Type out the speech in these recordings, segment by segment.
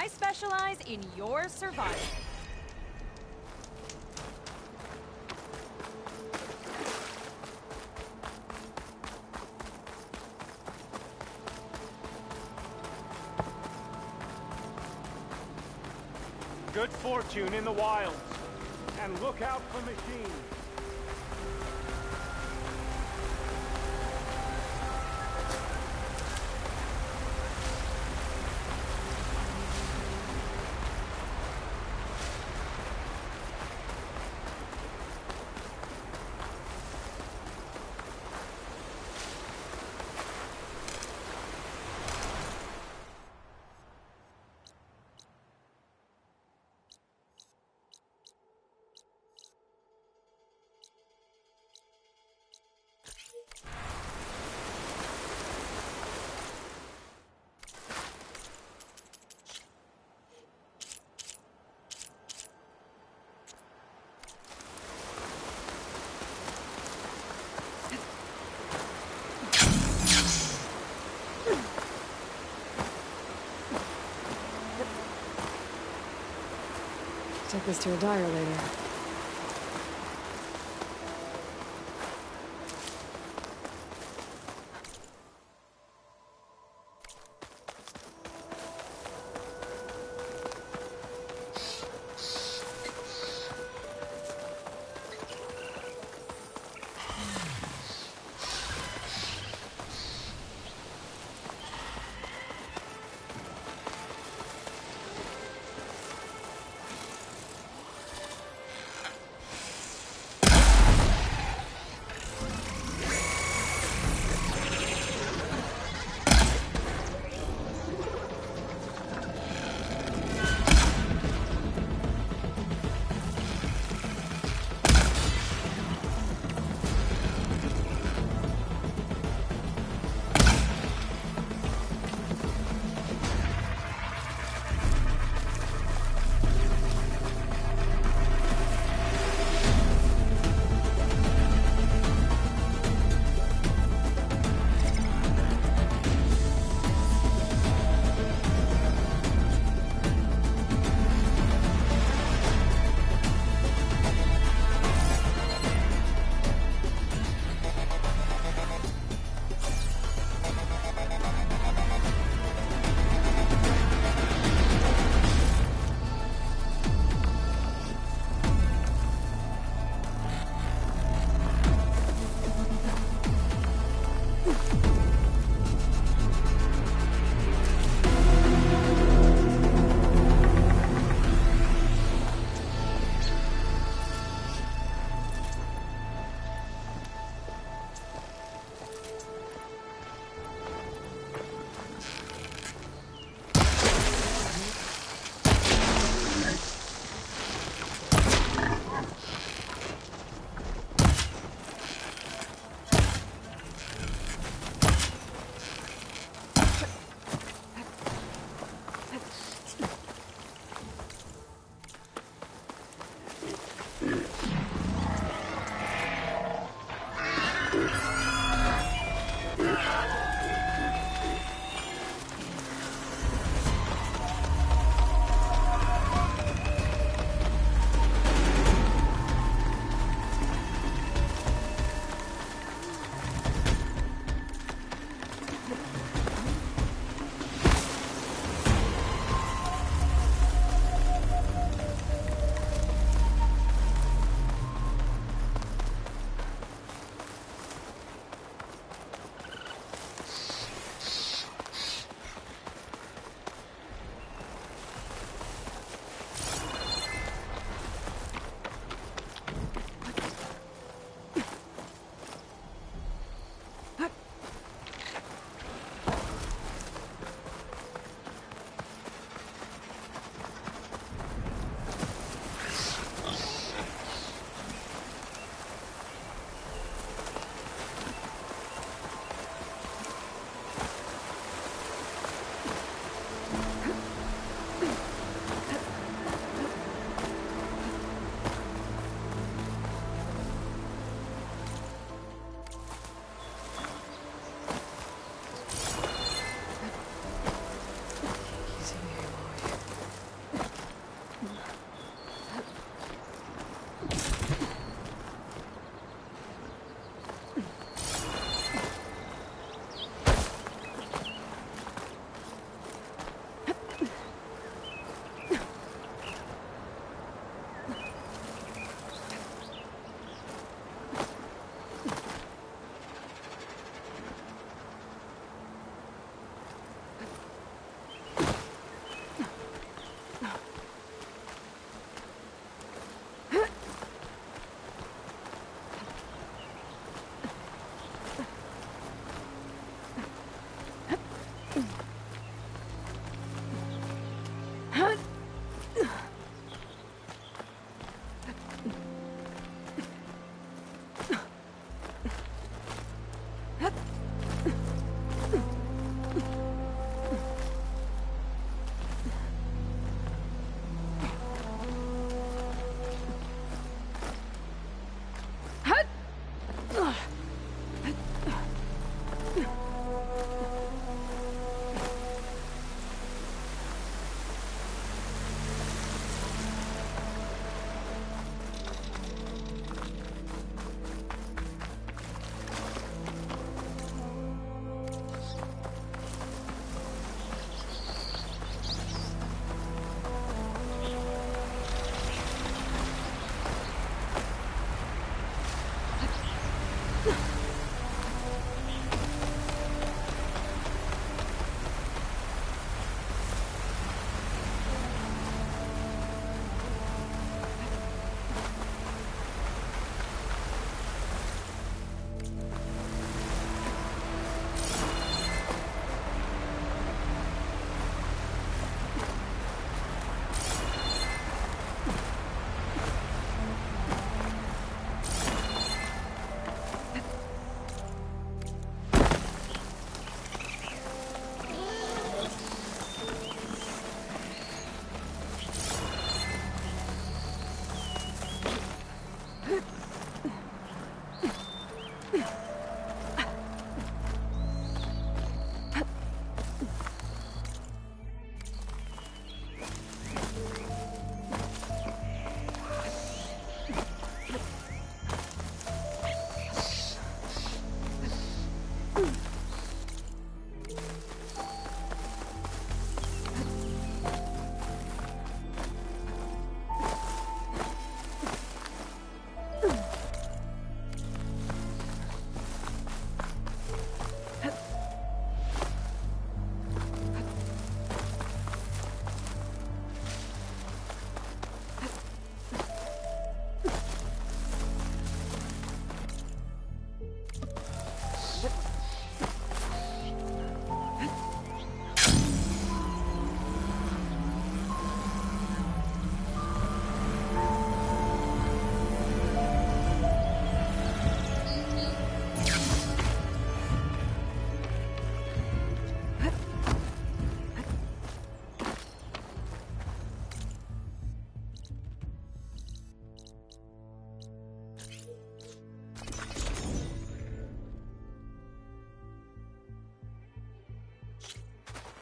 I specialize in your survival. Good fortune in the wilds. And look out for machines. Take this to a dyer later.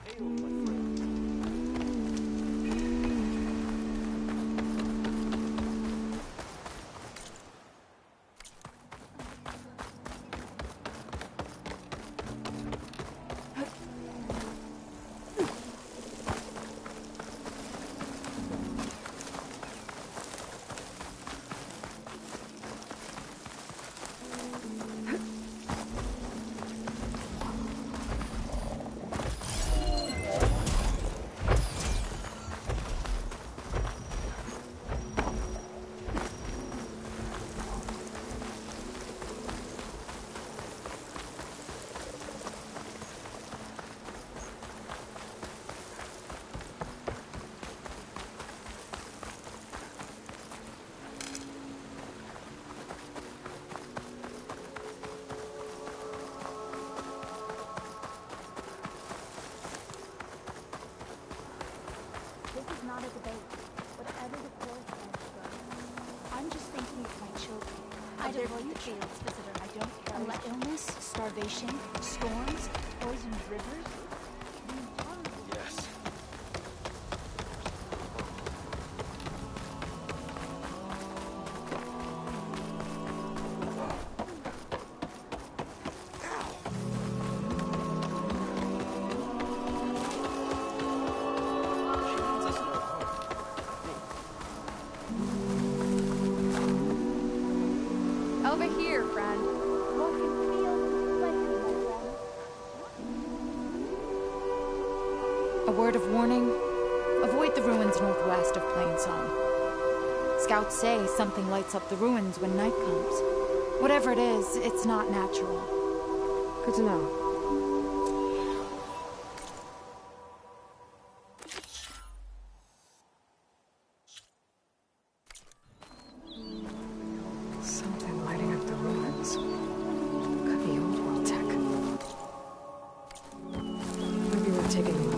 Hail, my friend. This is not a debate. Whatever the court says goes. I'm just thinking of my children. I don't avoid the fields, visitor. I don't care. Unless illness, starvation, storms, poisoned rivers. Yes. Over here, friend. Walking fields, like my friend. A word of warning. Avoid the ruins northwest of Plainsong. Scouts say something lights up the ruins when night comes. Whatever it is, it's not natural. Good to know. Something lighting up the ruins. Could be old world tech. Maybe worth taking a look.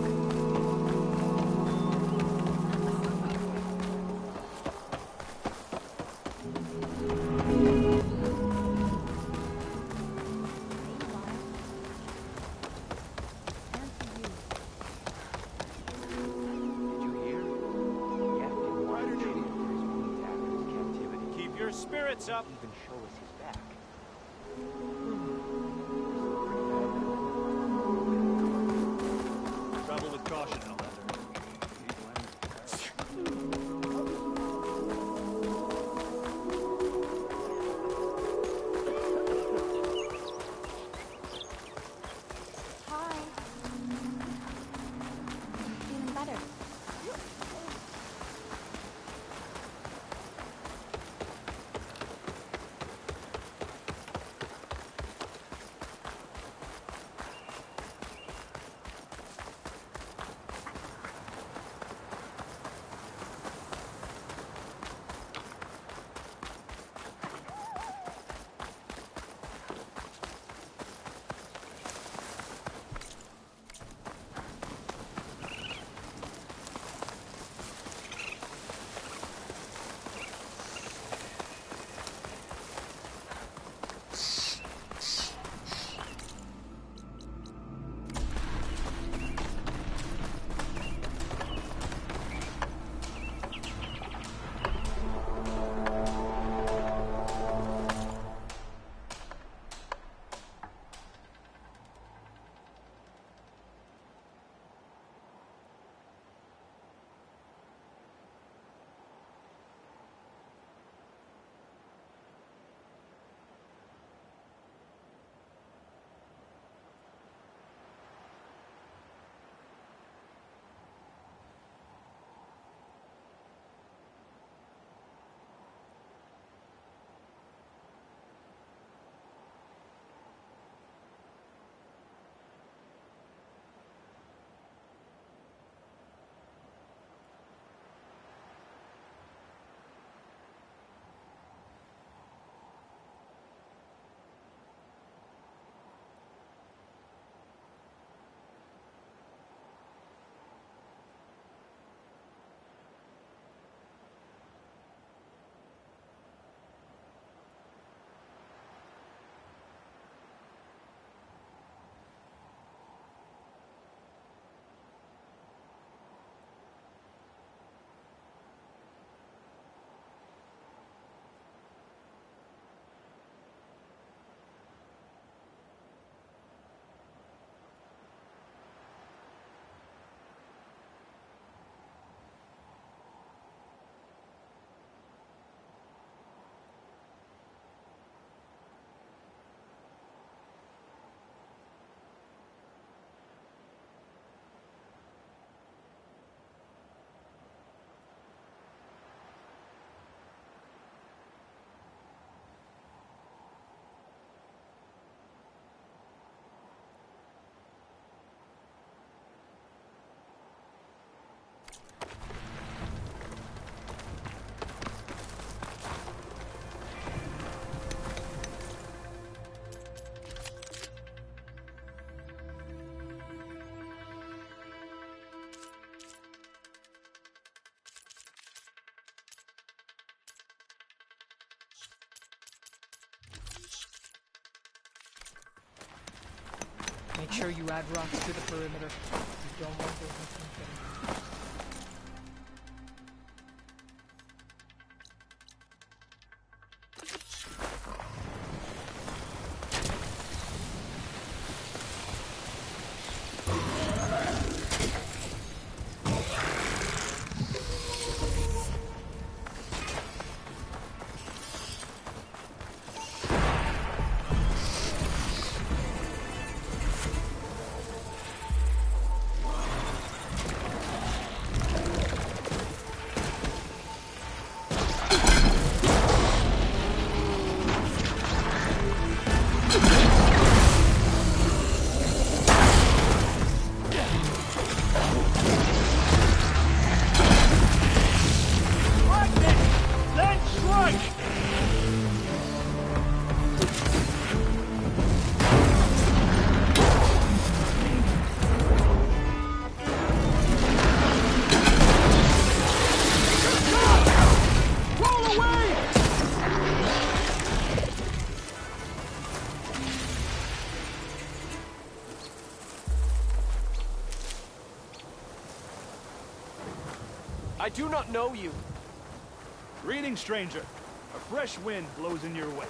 Keep your spirits up. Even show us his back. Travel with caution, Outlander. Hi. Feeling better. Make sure you add rocks to the perimeter. You don't want those machines getting through. I do not know you. Greeting, stranger. A fresh wind blows in your way.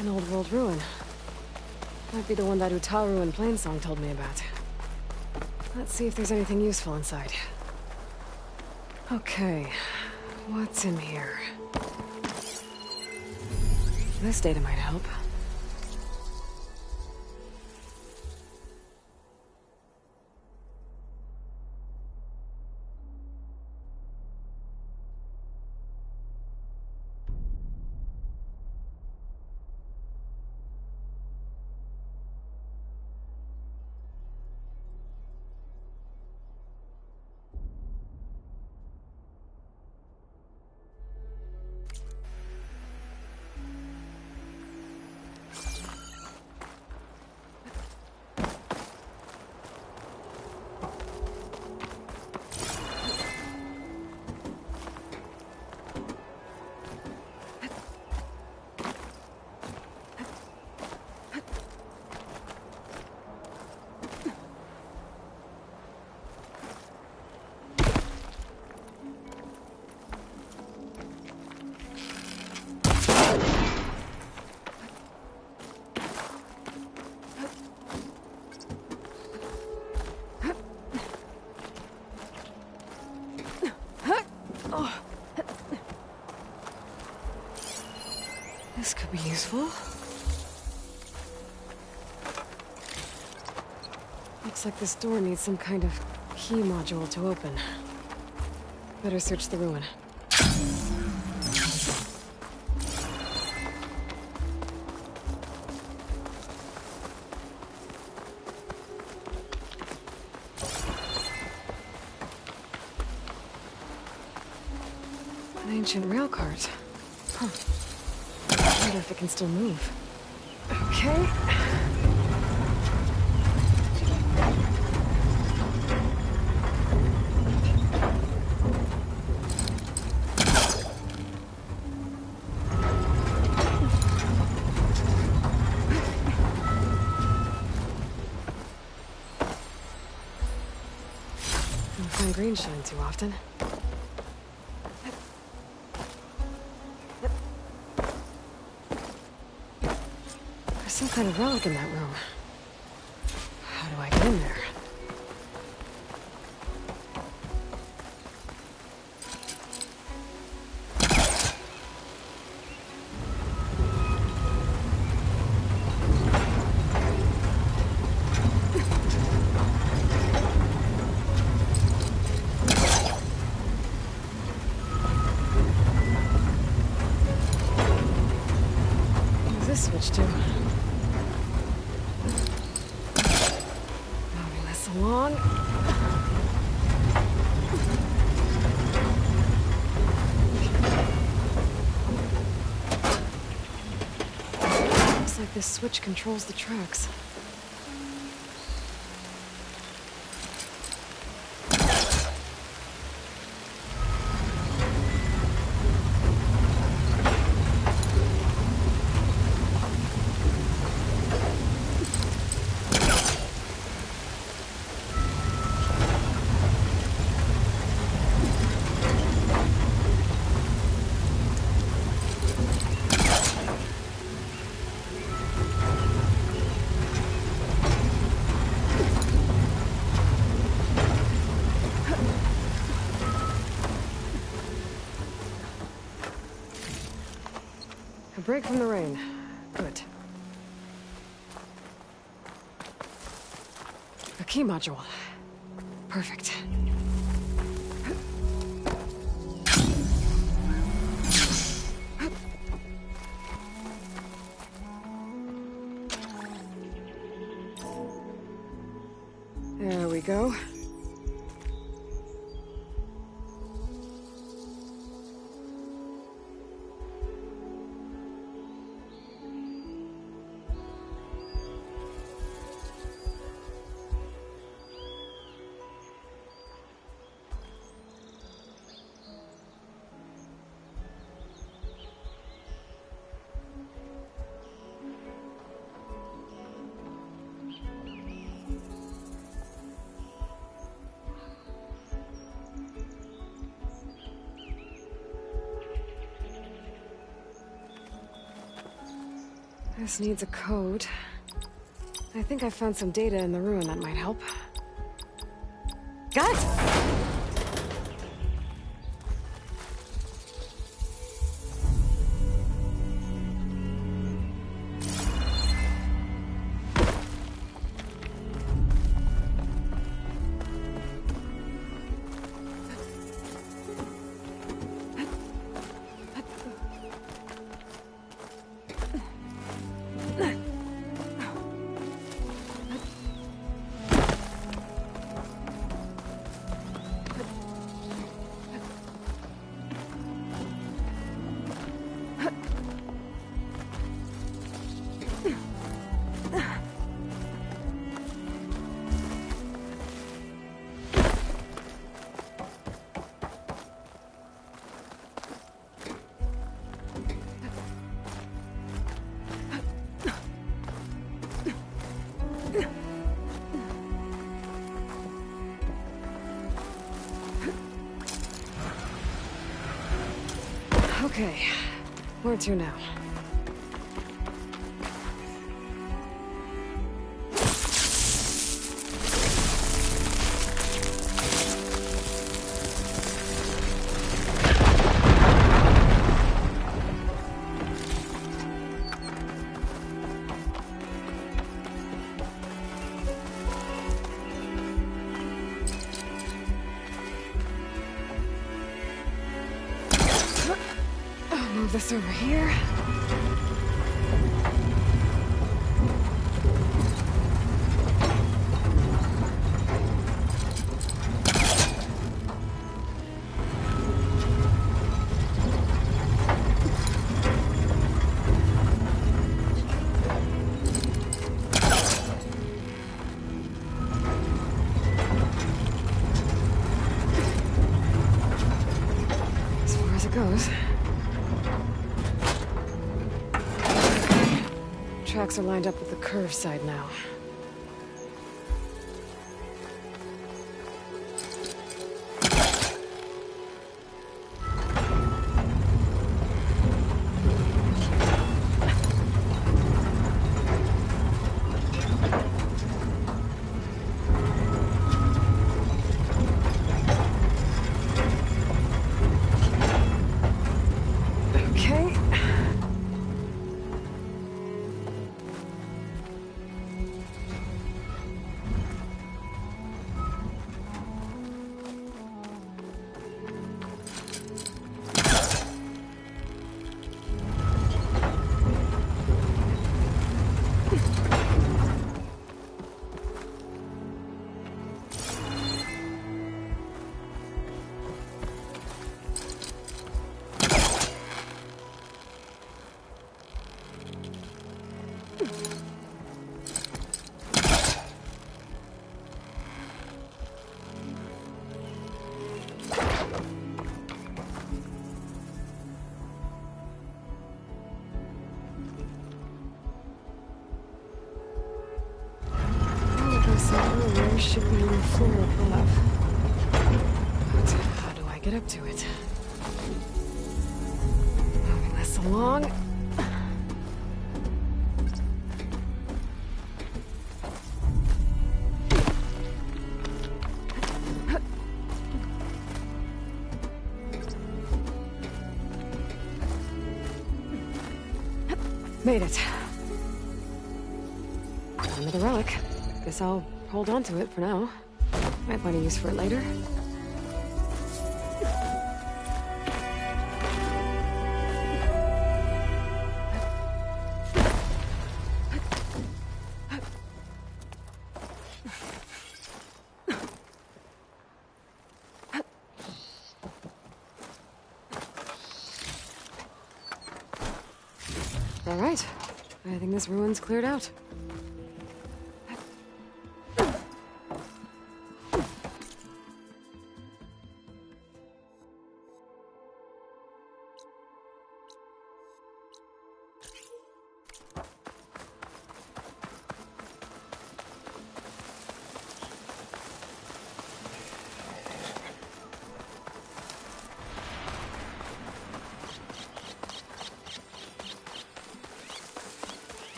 An old world ruin. Might be the one that Utaru in Plainsong told me about. Let's see if there's anything useful inside. Okay, what's in here? This data might help. This could be useful. Looks like this door needs some kind of key module to open. Better search the ruin. An ancient rail cart. Huh. I wonder if it can still move. Okay. Don't find green shine too often. Some kind of relic in that room. How do I get in there? What's this switch to? Along. Looks like this switch controls the tracks. A break from the rain. Good. A key module. Perfect. There we go. This needs a code. I think I found some data in the ruin that might help. Got it! Okay, where to now? Move this over here. As far as it goes. Tracks are lined up with the curve side now. Stairs should be on the floor above. But how do I get up to it? Moving this along. Made it. Another relic. Guess I'll hold on to it for now. Might find a use for it later. All right. I think this ruin's cleared out.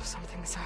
Something's up.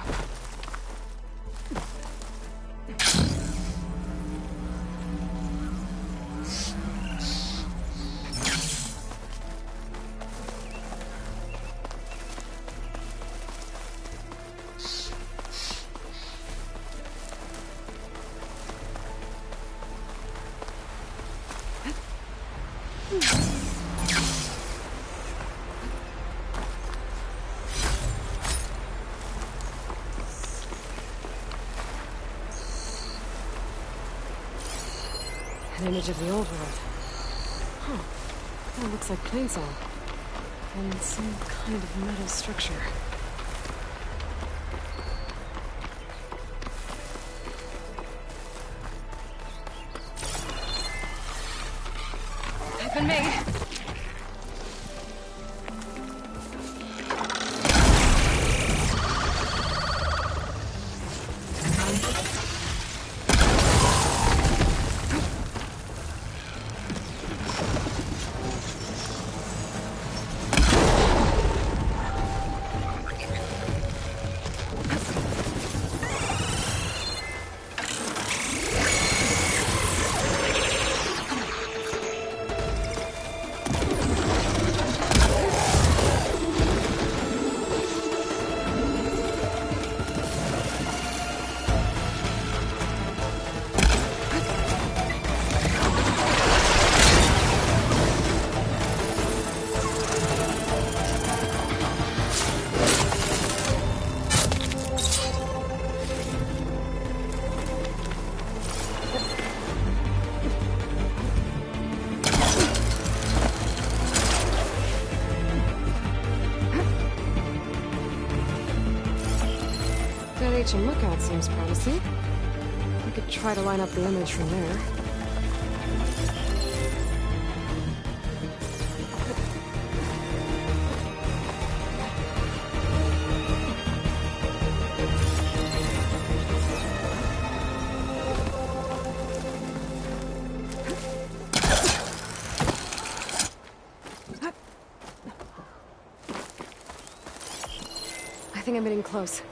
An image of the old world. Huh. That looks like Plainsong. And some kind of metal structure. I've been made. That ancient lookout seems promising. We could try to line up the image from there. I think I'm getting close.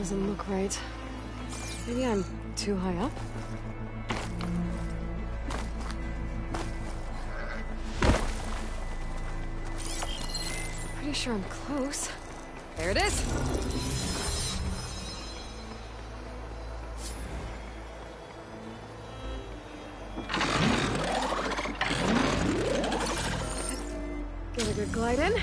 doesn't look right. Maybe I'm too high up? Pretty sure I'm close. There it is! Get a good glide in.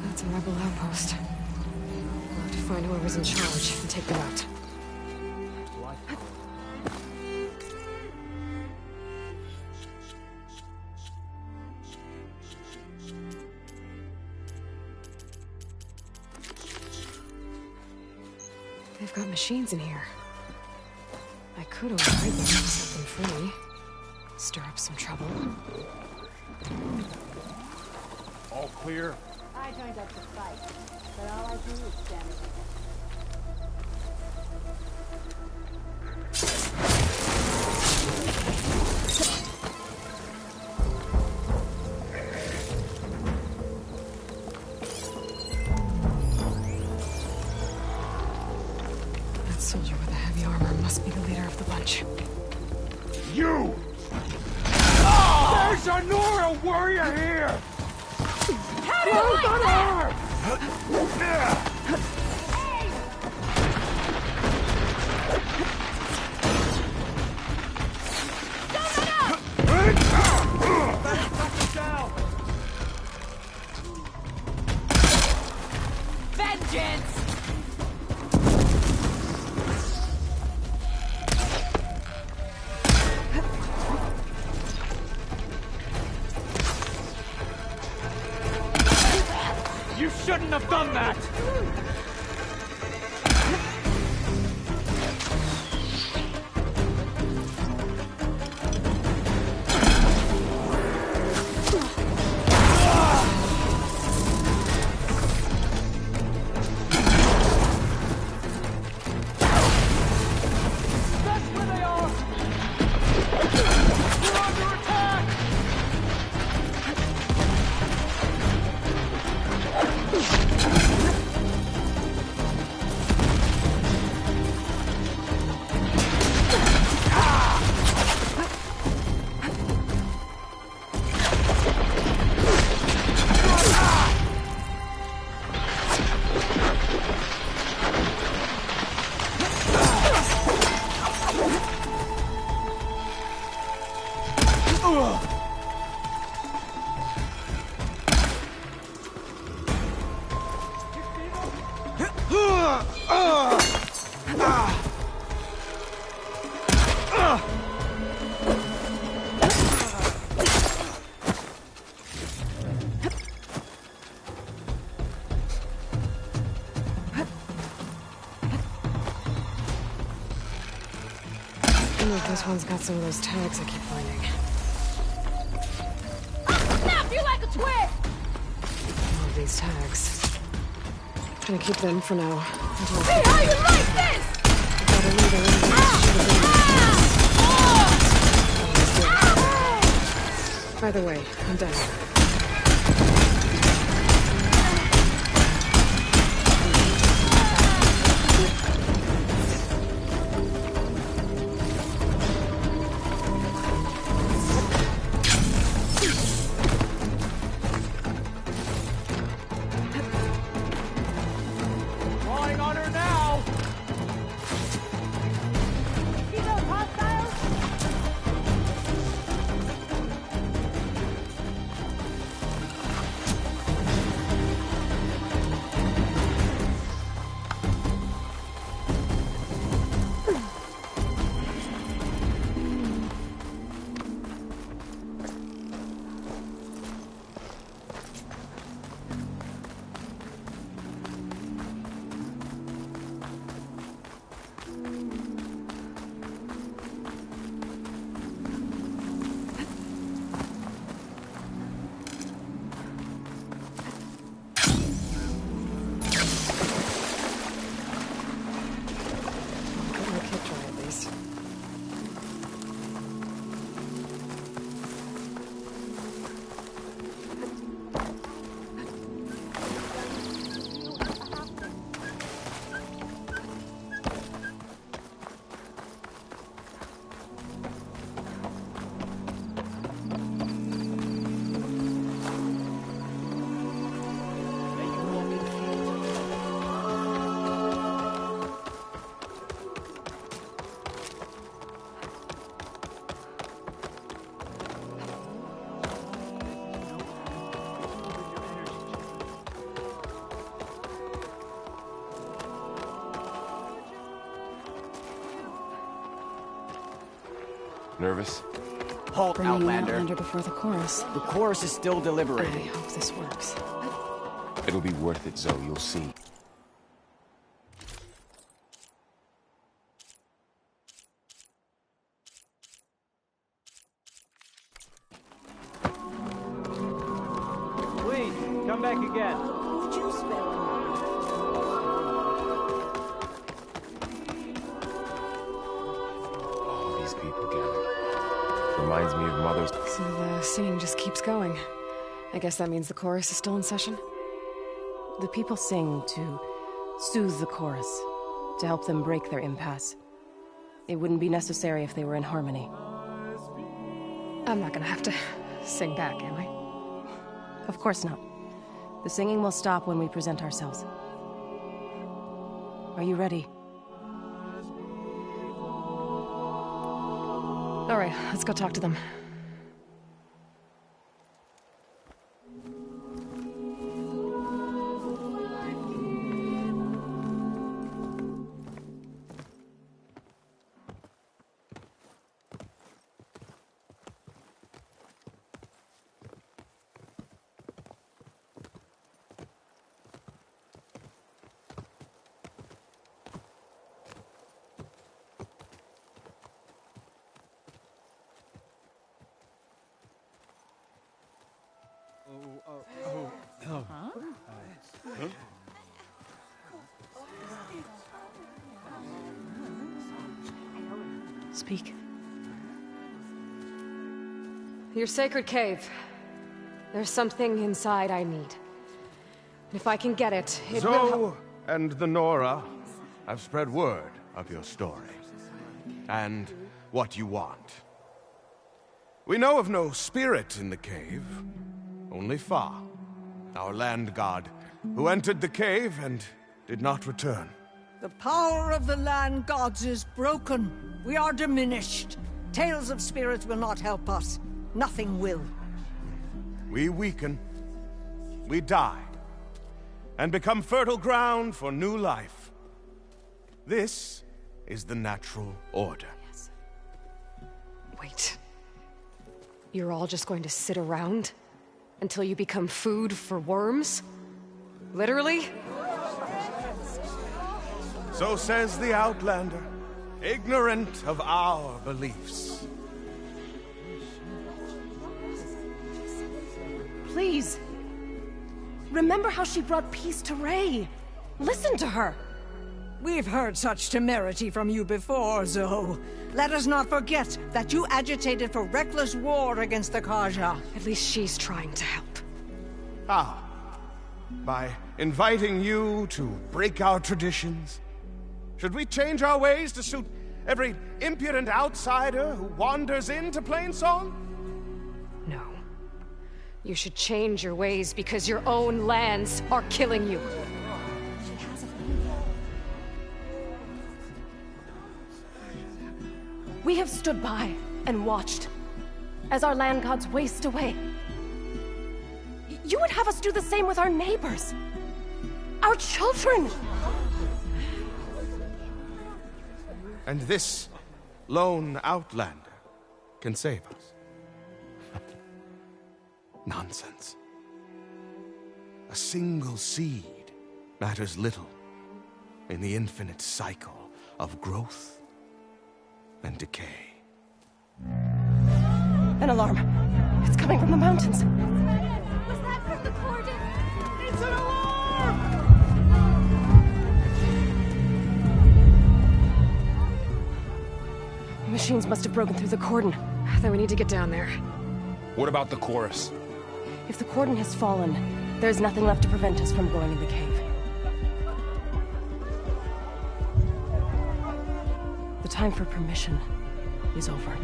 That's a rebel outpost. We'll have to find whoever's in charge and take them out. They've got machines in here. I could override them to set them free. Stir up some trouble. All clear? I joined up to fight, but all I do is stand there. That soldier with the heavy armor must be the leader of the bunch. You! There's a Nora warrior here! How do you like that? Vengeance! You shouldn't have done that! That's where they are! We're under attack! This one's got some of those tags I keep finding. Snap you like a twig! All of these tags. Gonna keep them for now. Until See how you like this! I got a leader in the By the way, I'm done. Drawing on her now! See those hostiles? Nervous? Halt, Bringing Outlander. Outlander before the chorus. The chorus is still I deliberating. hope this works. It'll be worth it, Zoe. You'll see. Please, come back again. Juice spilling. All these people gathered. Reminds me of Mother's... So the singing just keeps going. I guess that means the chorus is still in session? The people sing to soothe the chorus, to help them break their impasse. It wouldn't be necessary if they were in harmony. I'm not gonna have to sing back, am I? Of course not. The singing will stop when we present ourselves. Are you ready? All right, let's go talk to them. Speak. Your sacred cave. There's something inside I need. If I can get it, it will help. Zoe and the Nora have spread word of your story. And what you want. We know of no spirit in the cave. Only Fa, our land god, who entered the cave and did not return. The power of the land gods is broken. We are diminished. Tales of spirits will not help us. Nothing will. We weaken. We die. And become fertile ground for new life. This is the natural order. Yes. Wait. You're all just going to sit around until you become food for worms? Literally? So says the Outlander, ignorant of our beliefs. Please. Remember how she brought peace to Ray. Listen to her. We've heard such temerity from you before, Zoe. Let us not forget that you agitated for reckless war against the Kaja. At least she's trying to help. How? By inviting you to break our traditions? Should we change our ways to suit every impudent outsider who wanders into Plainsong? No. You should change your ways because your own lands are killing you. We have stood by and watched as our land gods waste away. You would have us do the same with our neighbors, our children. And this lone Outlander can save us. Nonsense. A single seed matters little in the infinite cycle of growth and decay. An alarm. It's coming from the mountains. Was that from the Cordon? It's an alarm! The machines must have broken through the cordon. Then we need to get down there. What about the chorus? If the cordon has fallen, there's nothing left to prevent us from going in the cave. The time for permission is over.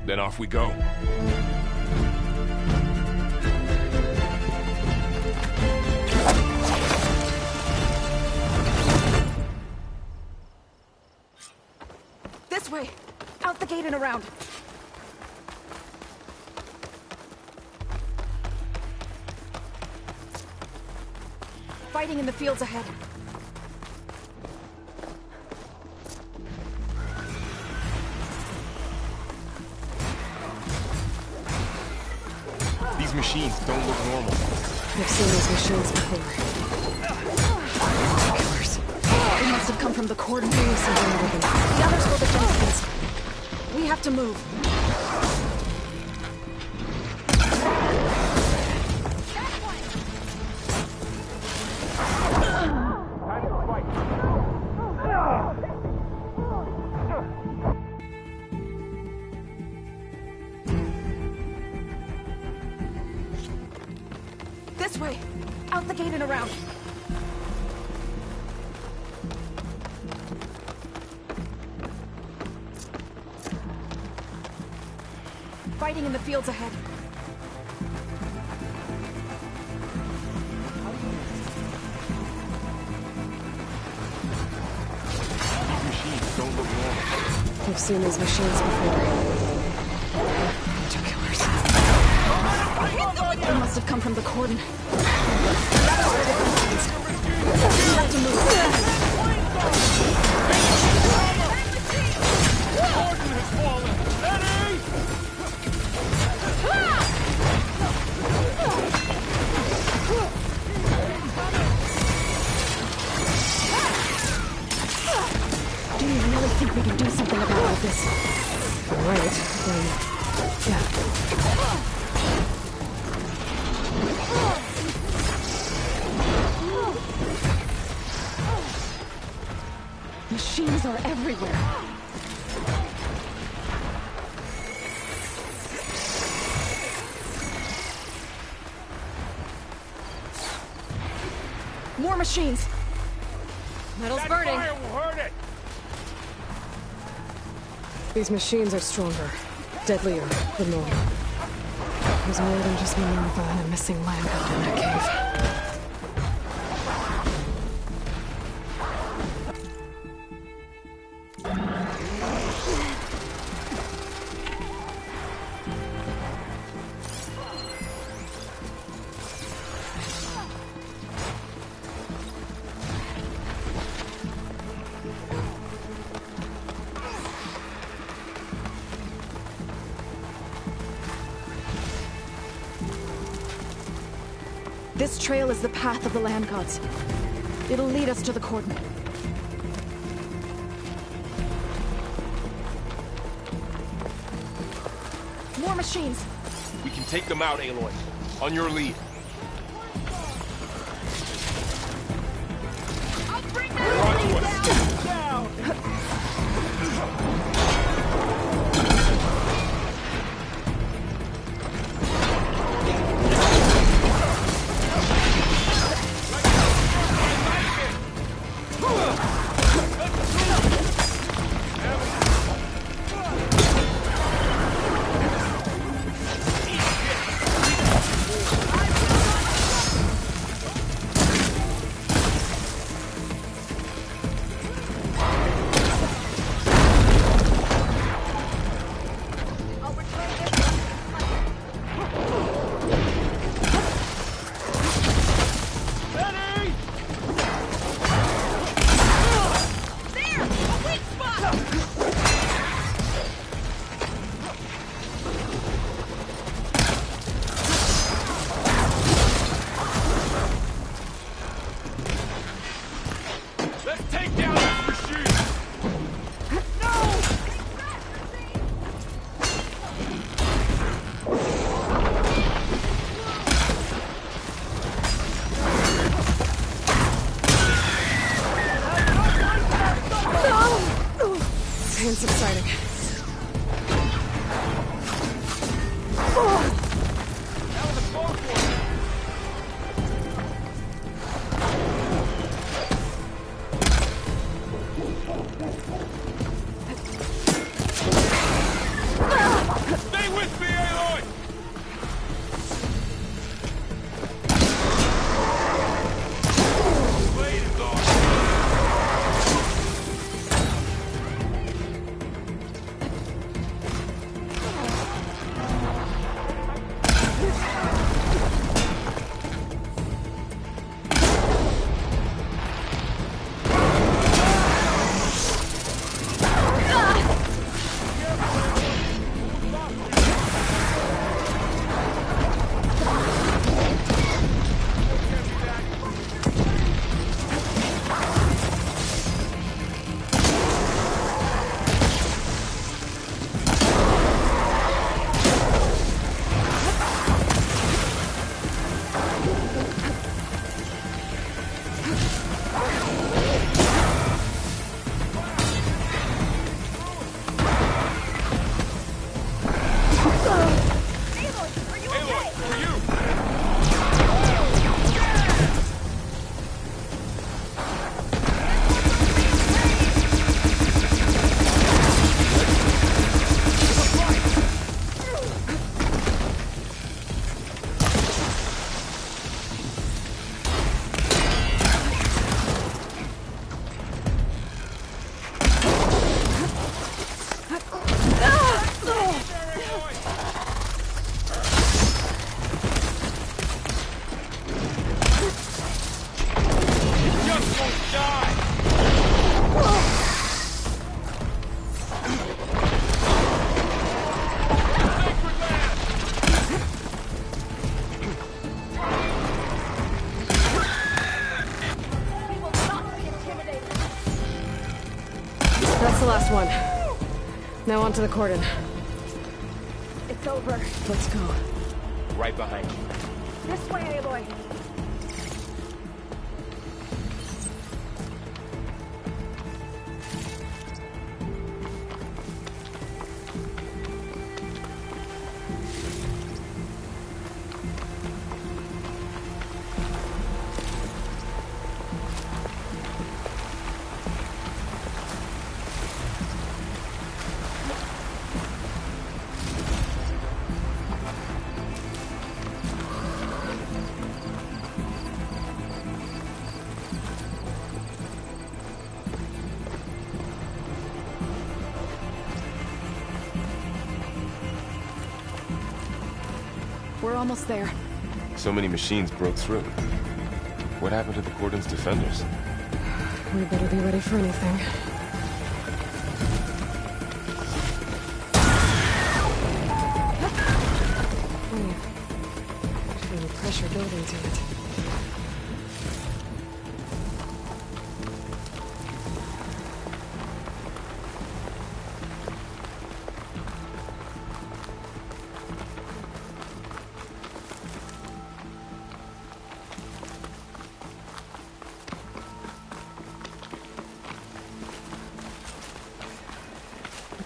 Then off we go. This way! Out the gate and around! Fighting in the fields ahead. machines don't look normal. I've seen these machines before. Killers. They must have come from the cordon. The others will defend us. We have to move. This way! Out the gate and around! Fighting in the fields ahead. These machines don't look normal. I've seen these machines before. Killers. They must have come from the cordon. We have to move. Gordon has fallen! Eddie! Do you really think we can do something about all this? Right. Yeah. Machines are everywhere. More machines! Metal's That burning. fire will hurt it! These machines are stronger, deadlier than normal. There's more than just Minerva and a missing land god in that cave. This trail is the path of the land gods. It'll lead us to the cordon. More machines! We can take them out, Aloy. On your lead. They're onto us. Pain's subsiding. Stay with me, Aloy! Blade is on. That's the last one. Now onto the cordon. It's over. Let's go. Right behind you. This way, Aloy. We're almost there. So many machines broke through. What happened to the Cordon's defenders? We better be ready for anything. There's any pressure building to it.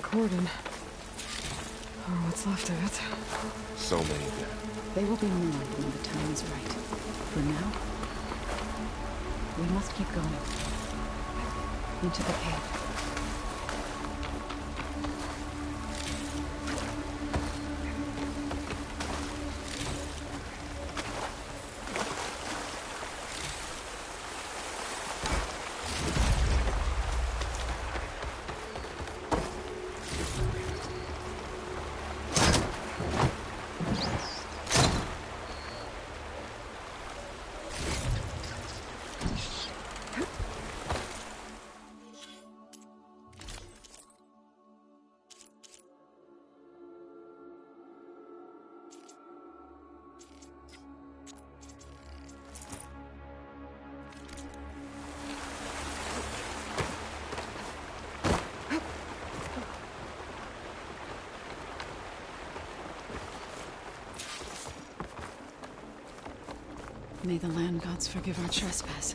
Cordon. Or what's left of it. So many dead. They will be more when the time is right. For now, we must keep going. Into the cave. May the land gods forgive our trespass.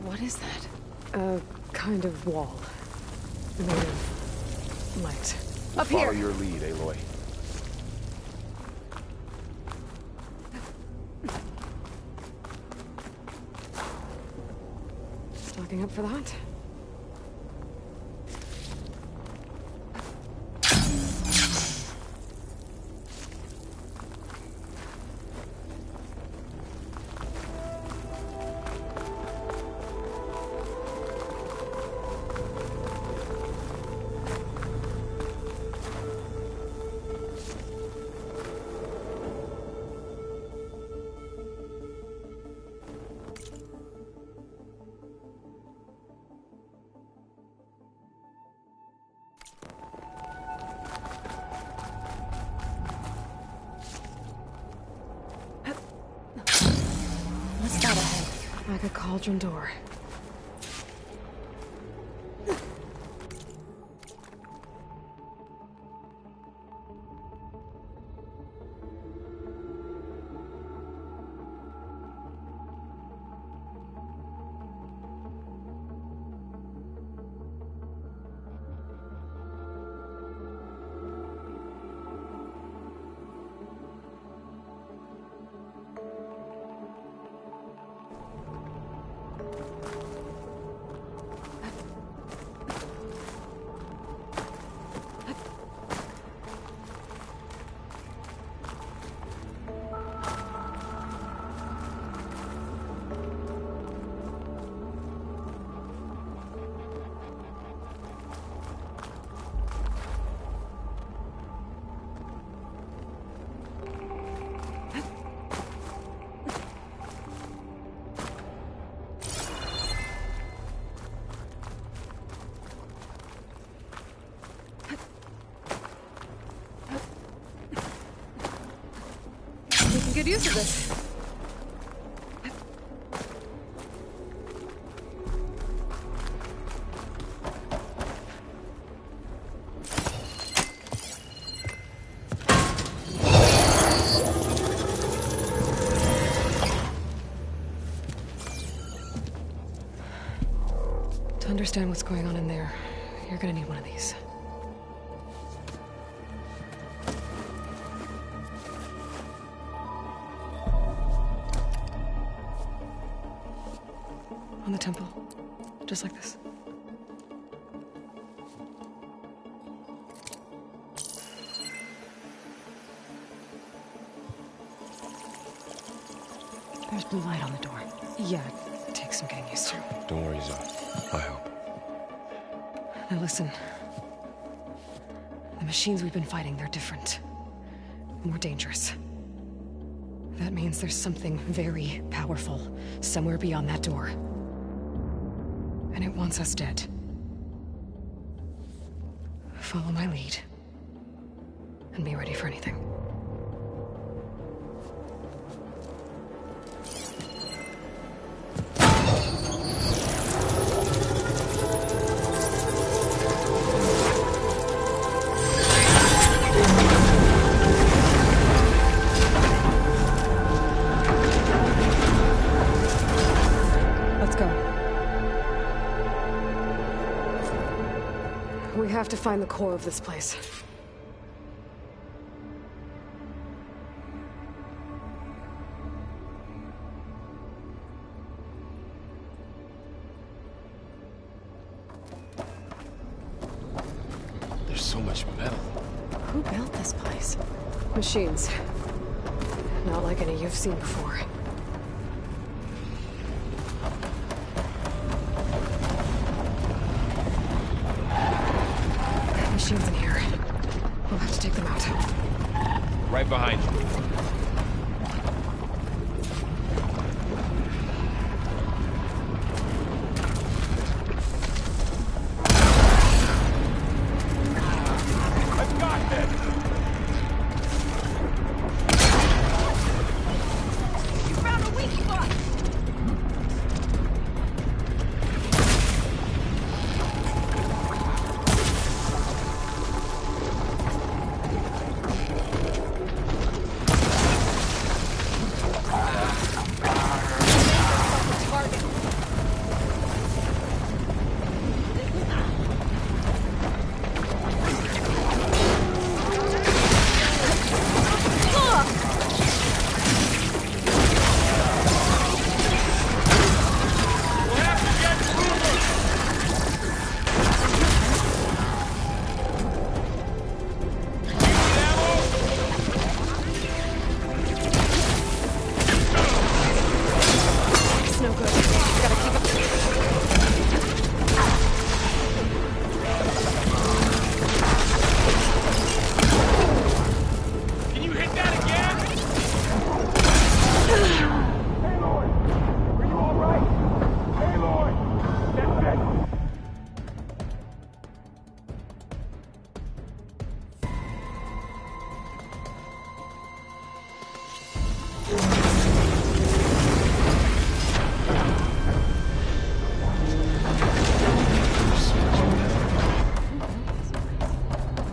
What is that? A kind of wall. Made of light. Up here! Follow your lead, Aloy. Stocking up for that? What's that ahead? Like a cauldron door. Good use of this. To understand what's going on in there, you're gonna need one of these. On the temple. Just like this. There's blue light on the door. Yeah, it takes some getting used to. Don't worry, Zoe. I help. Now listen. The machines we've been fighting, they're different. More dangerous. That means there's something very powerful somewhere beyond that door. And it wants us dead. Follow my lead. And be ready for anything. We have to find the core of this place. There's so much metal. Who built this place? Machines. Not like any you've seen before. Machines in here. We'll have to take them out. Right behind you. I've got this! You found a weak spot!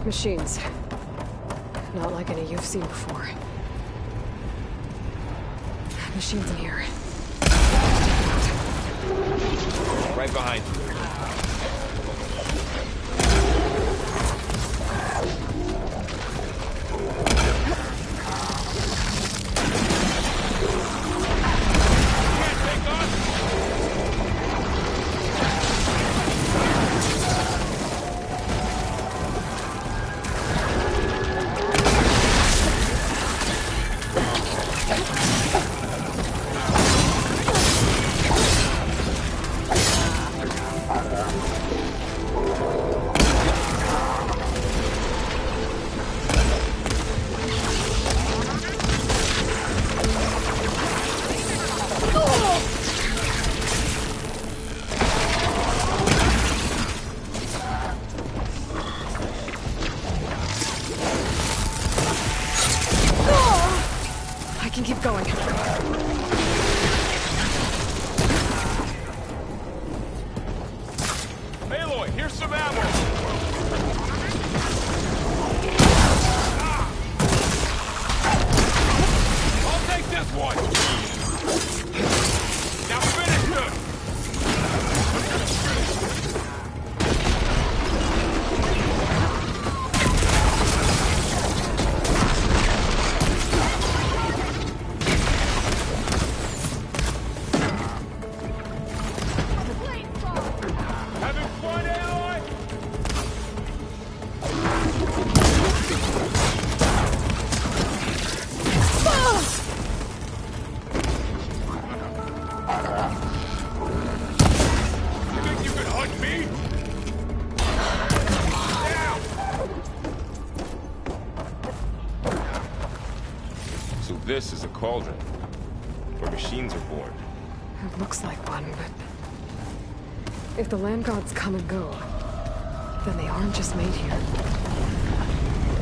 Machines. Not like any you've seen before. Machines in here. Right behind you. this is a cauldron, where machines are born. It looks like one, but... if the land gods come and go, then they aren't just made here.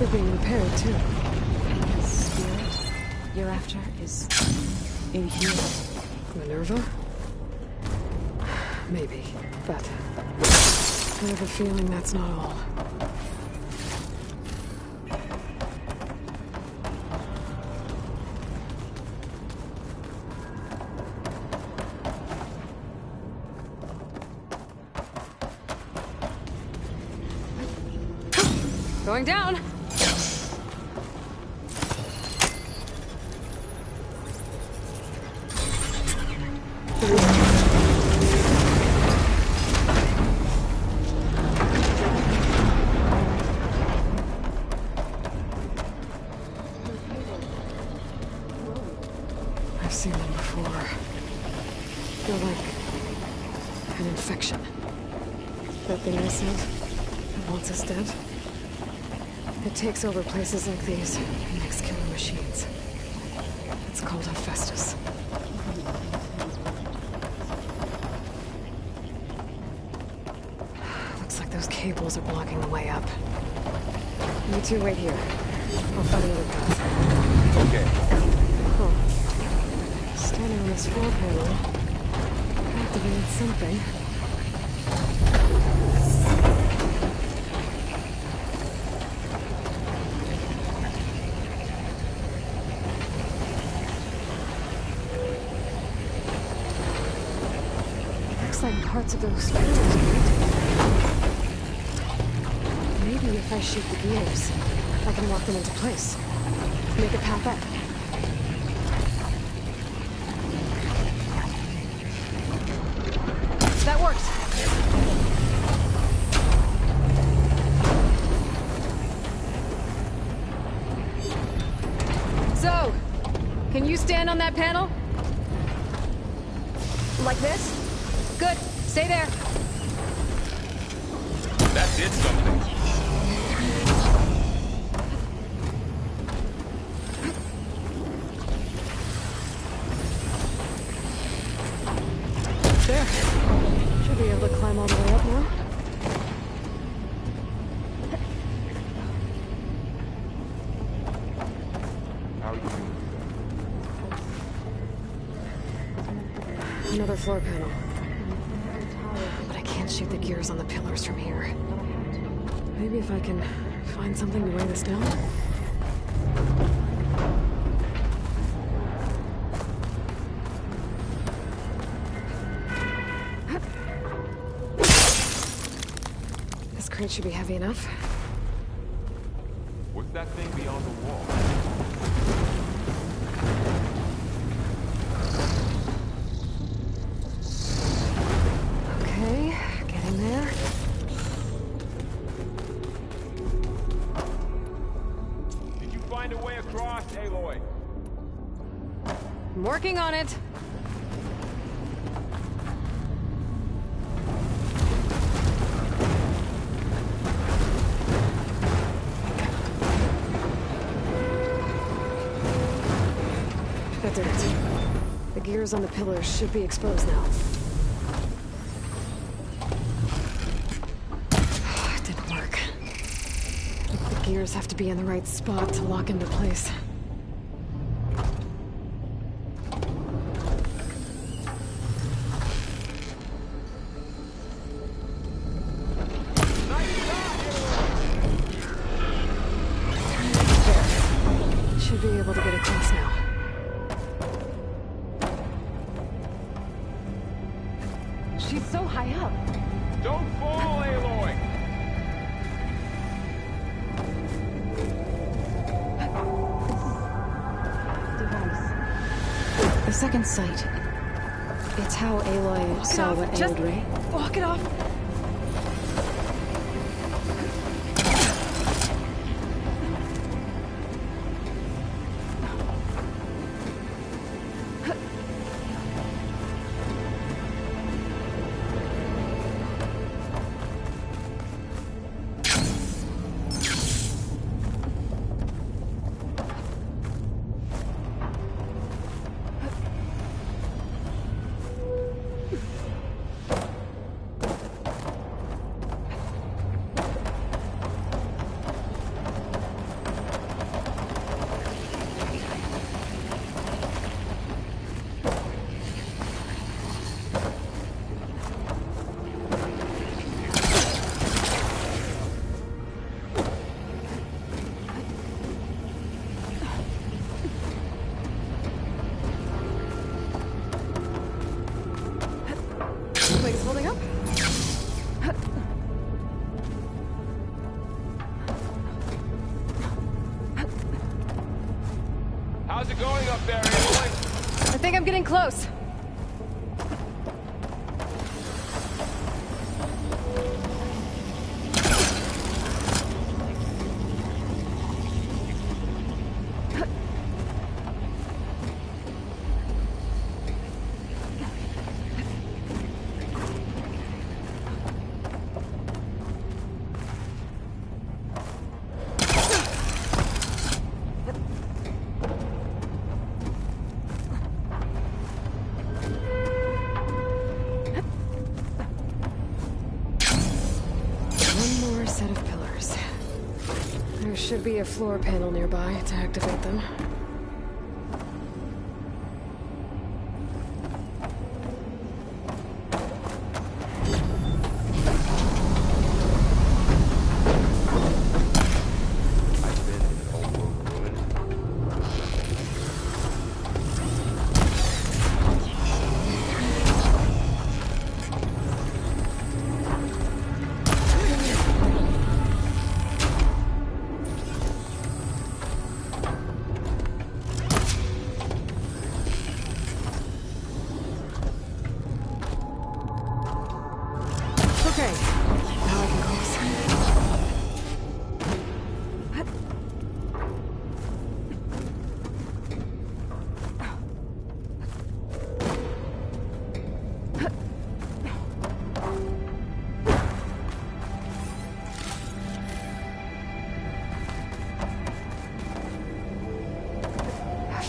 They're being repaired, too. And the spirit you're after is in here. Minerva? Maybe, but... I have a feeling that's not all. Going down! I've seen them before. They're like an infection. That thing I said that wants us dead. It takes over places like these and makes killer machines. It's called Hephaestus. Looks like those cables are blocking the way up. You two wait here. I'll find another path. Okay. Huh. Standing on this floor panel activated something. Like parts of those fingers, right? Maybe if I shoot the gears, I can lock them into place. Make a path up. That works! So, can you stand on that panel? Like this? Good. Stay there. That did something. There. Should be able to climb all the way up now. How are you doing? Another floor panel. But I can't shoot the gears on the pillars from here. Maybe if I can find something to weigh this down? This crate should be heavy enough. What's that thing beyond the wall? I'm working on it. That did it. The gears on the pillars should be exposed now. It didn't work. The gears have to be in the right spot to lock into place. Should be able to get across now. She's so high up. Don't fall, Aloy! Device. The second sight. It's how Aloy saw what ailed Ray. Walk it off. Holding up? How's it going up there, Aloy? I think I'm getting close. Should be a floor panel nearby to activate them.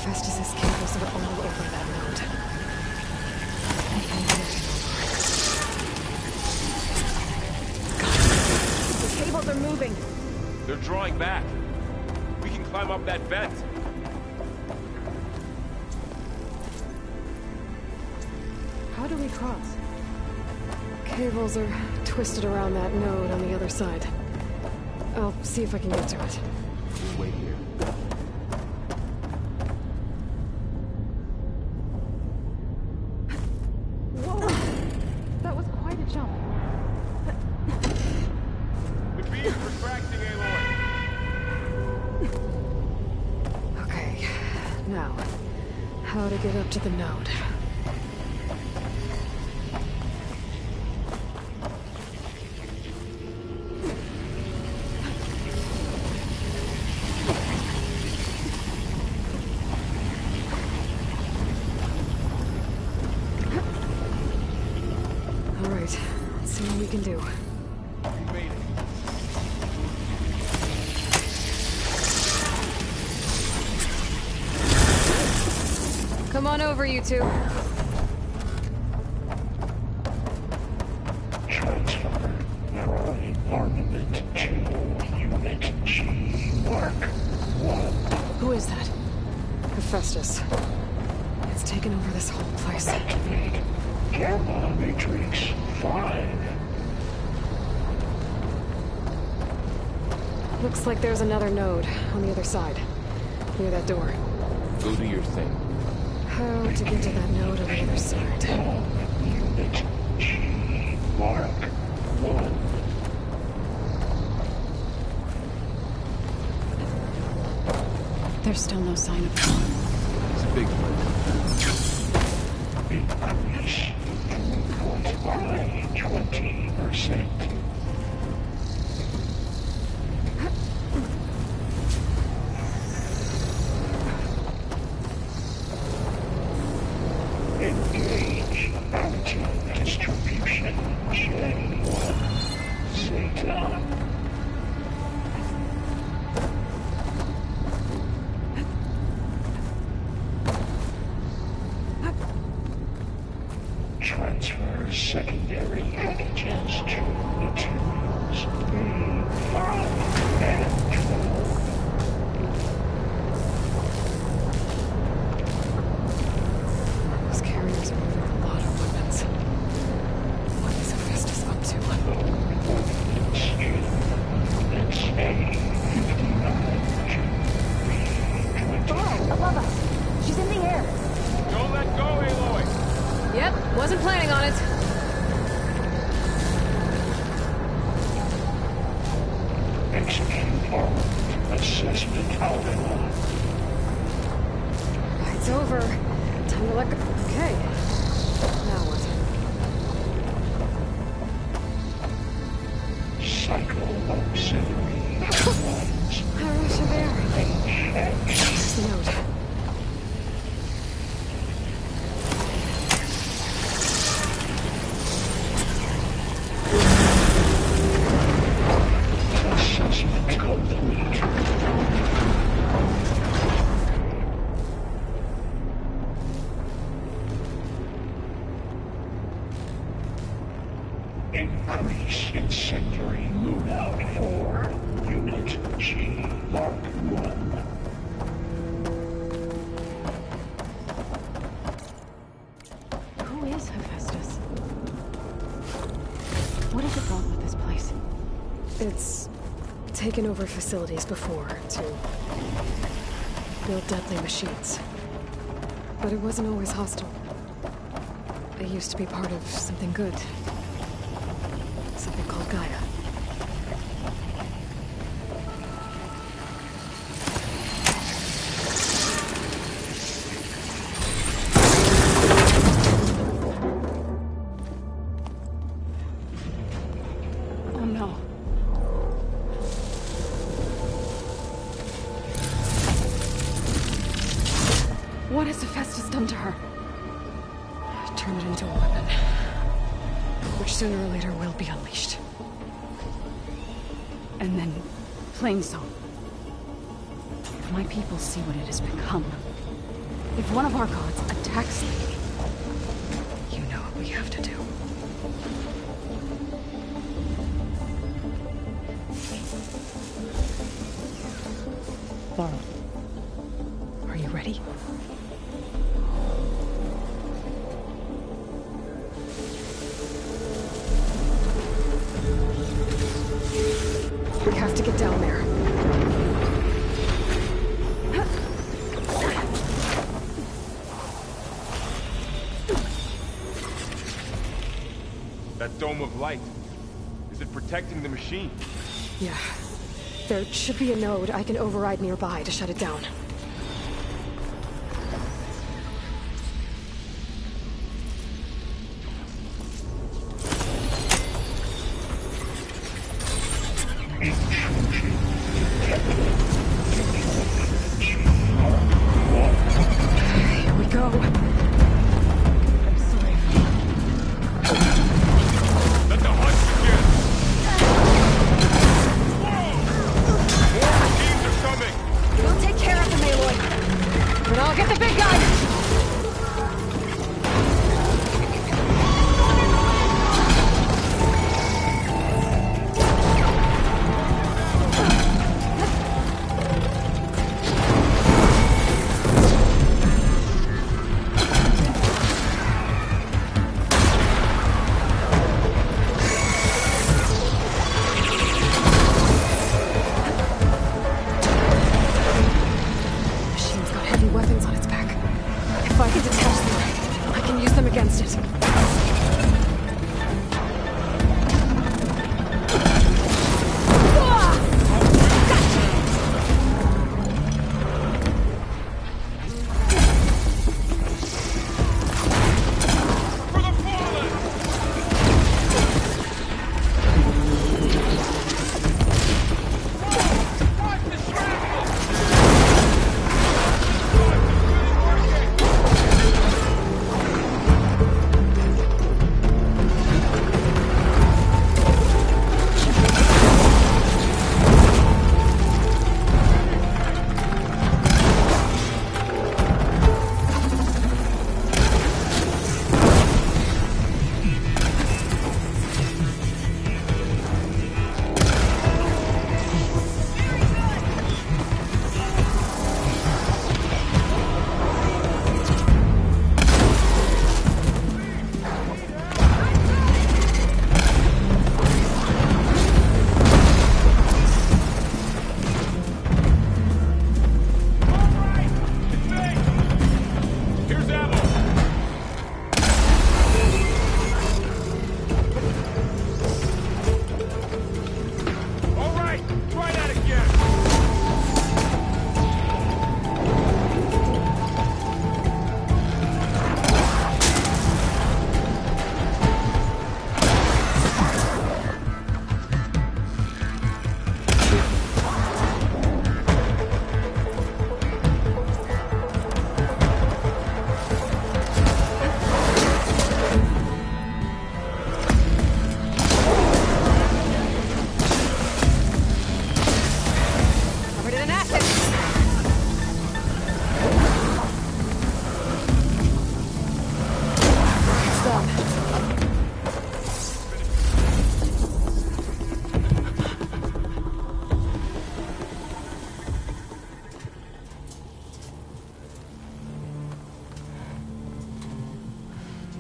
Festus's cables are all over that node. The cables are moving. They're drawing back. We can climb up that vent. How do we cross? Cables are twisted around that node on the other side. I'll see if I can get to it. We'll wait here. Get up to the node. All right, let's see what we can do. Come on over, you two. Transfer Narrow Armament to Unit G. Mark 1. Who is that? Hephaestus. It's taken over this whole place. Activate Gamma Matrix 5. Looks like there's another node on the other side, near that door. Go do your thing. How to get to that node on the other side? Unit G. Mark 1. There's still no sign of them. It's a big one. Increase throughput by 20%. Engage anti-distribution J1 Zeta. Transfer secondary packages to materials A5 and 12. Those carriers are moving a lot of weapons. What is Hephaestus up to? Units A59 Alright, above us. She's in the air. Don't let go, Aloy! Yep, wasn't planning on it. Assessment outline. It's over. Time to let go. Okay. Now what? Cycle auxiliary lines. Here's the note. Assessment complete. Increase incendiary loadout for Unit G Mark 1. Who is Hephaestus? What is it want with this place? It's taken over facilities before to build deadly machines. But it wasn't always hostile. It used to be part of something good. Something called Gaia. Oh no. What has Hephaestus done to her? Turn it into a weapon. Which sooner or later will be unleashed. And then, Plainsong. If my people see what it has become, if one of our gods attacks them, you know what we have to do. Laura. Are you ready? We have to get down there. That dome of light. Is it protecting the machine? Yeah. There should be a node I can override nearby to shut it down. Here we go. I'm sorry. Let the hunt begin! Whoa! More machines are coming! We'll take care of them, Aloy. And I'll get the big guy! Machine's got heavy weapons on its back. If I can detach them, I can use them against it. For the fallen! Watch the shrapnel!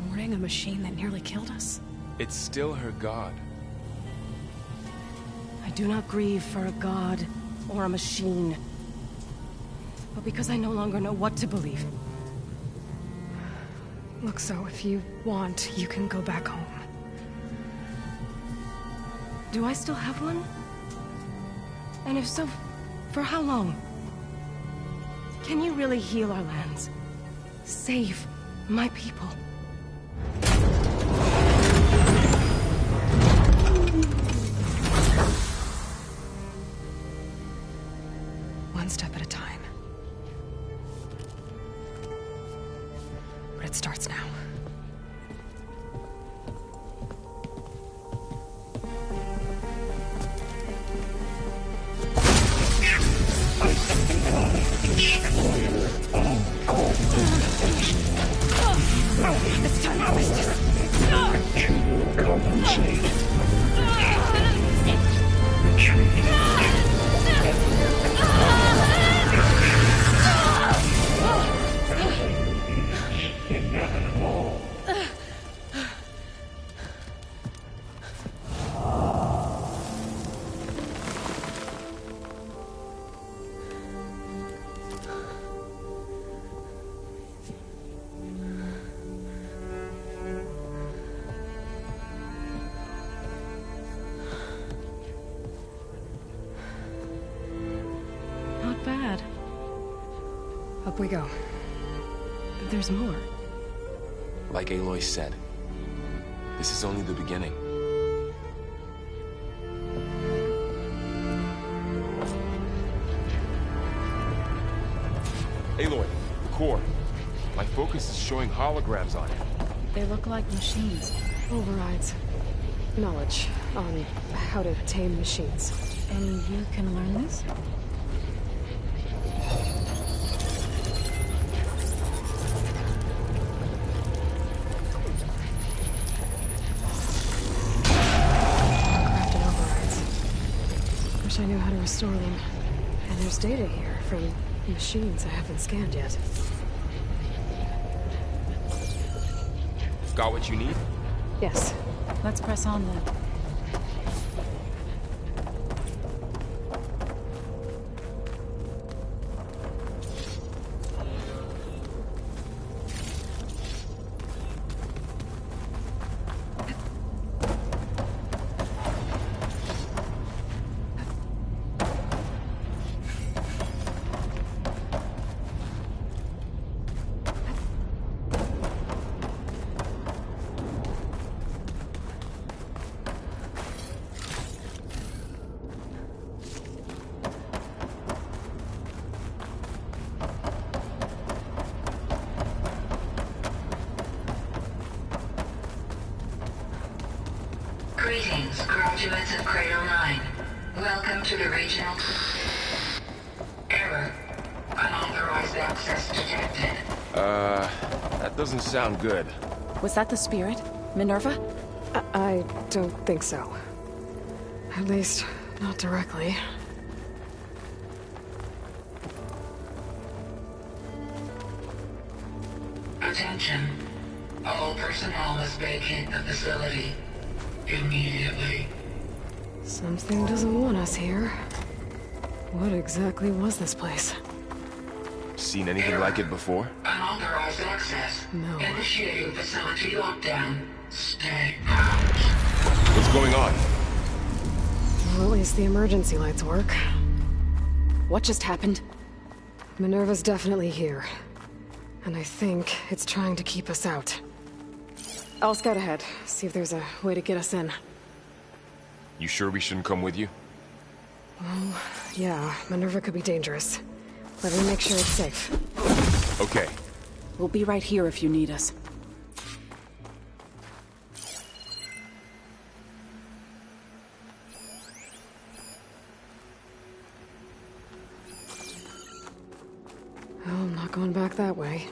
Warding a machine that nearly killed us? It's still her god. I do not grieve for a god or a machine, but because I no longer know what to believe. Look, so if you want, you can go back home. Do I still have one? And if so, for how long? Can you really heal our lands? Save my people? One step at a time. But it starts now. It's time to compensate. Retreat. Not bad. Up we go. There's more. Like Aloy said, this is only the beginning. Aloy, the core. My focus is showing holograms on it. They look like machines. Overrides. Knowledge on how to tame machines. And you can learn this? Crafting overrides. Wish I knew how to restore them. And there's data here from machines I haven't scanned yet. Got what you need? Yes. Let's press on then. Greetings, graduates of Cradle 9. Welcome to the regional... Error. Unauthorized access detected. That doesn't sound good. Was that the spirit? Minerva? I don't think so. At least, not directly. Attention. All personnel must vacate the facility. Immediately. Something doesn't want us here. What exactly was this place? Seen anything like it before? Unauthorized access. No. Initiating facility lockdown. Stay out. What's going on? Well, at least the emergency lights work. What just happened? Minerva's definitely here. And I think it's trying to keep us out. I'll scout ahead, see if there's a way to get us in. You sure we shouldn't come with you? Well, yeah, Minerva could be dangerous. Let me make sure it's safe. Okay. We'll be right here if you need us. Oh, I'm not going back that way.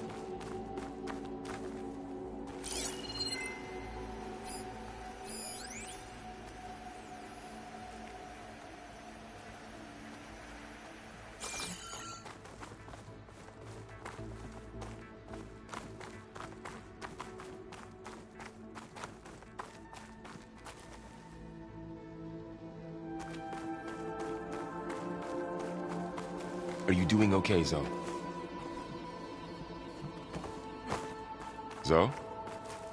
Are you doing okay, Zoe? Zoe?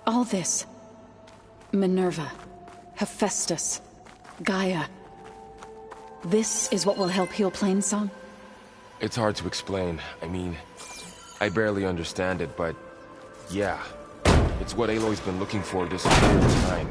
All this. Minerva, Hephaestus, Gaia. This is what will help heal Plainsong? It's hard to explain. I mean, I barely understand it, but yeah. It's what Aloy's been looking for this whole time.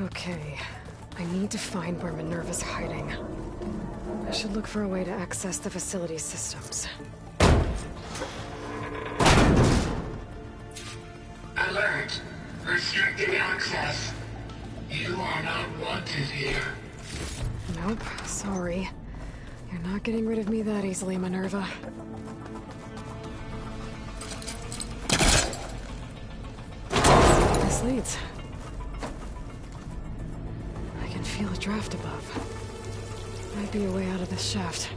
Okay, I need to find where Minerva's hiding. I should look for a way to access the facility systems. Alert! Restricted access. You are not wanted here. Nope, sorry. You're not getting rid of me that easily, Minerva. This leads. I can feel a draft above. Might be a way out of this shaft.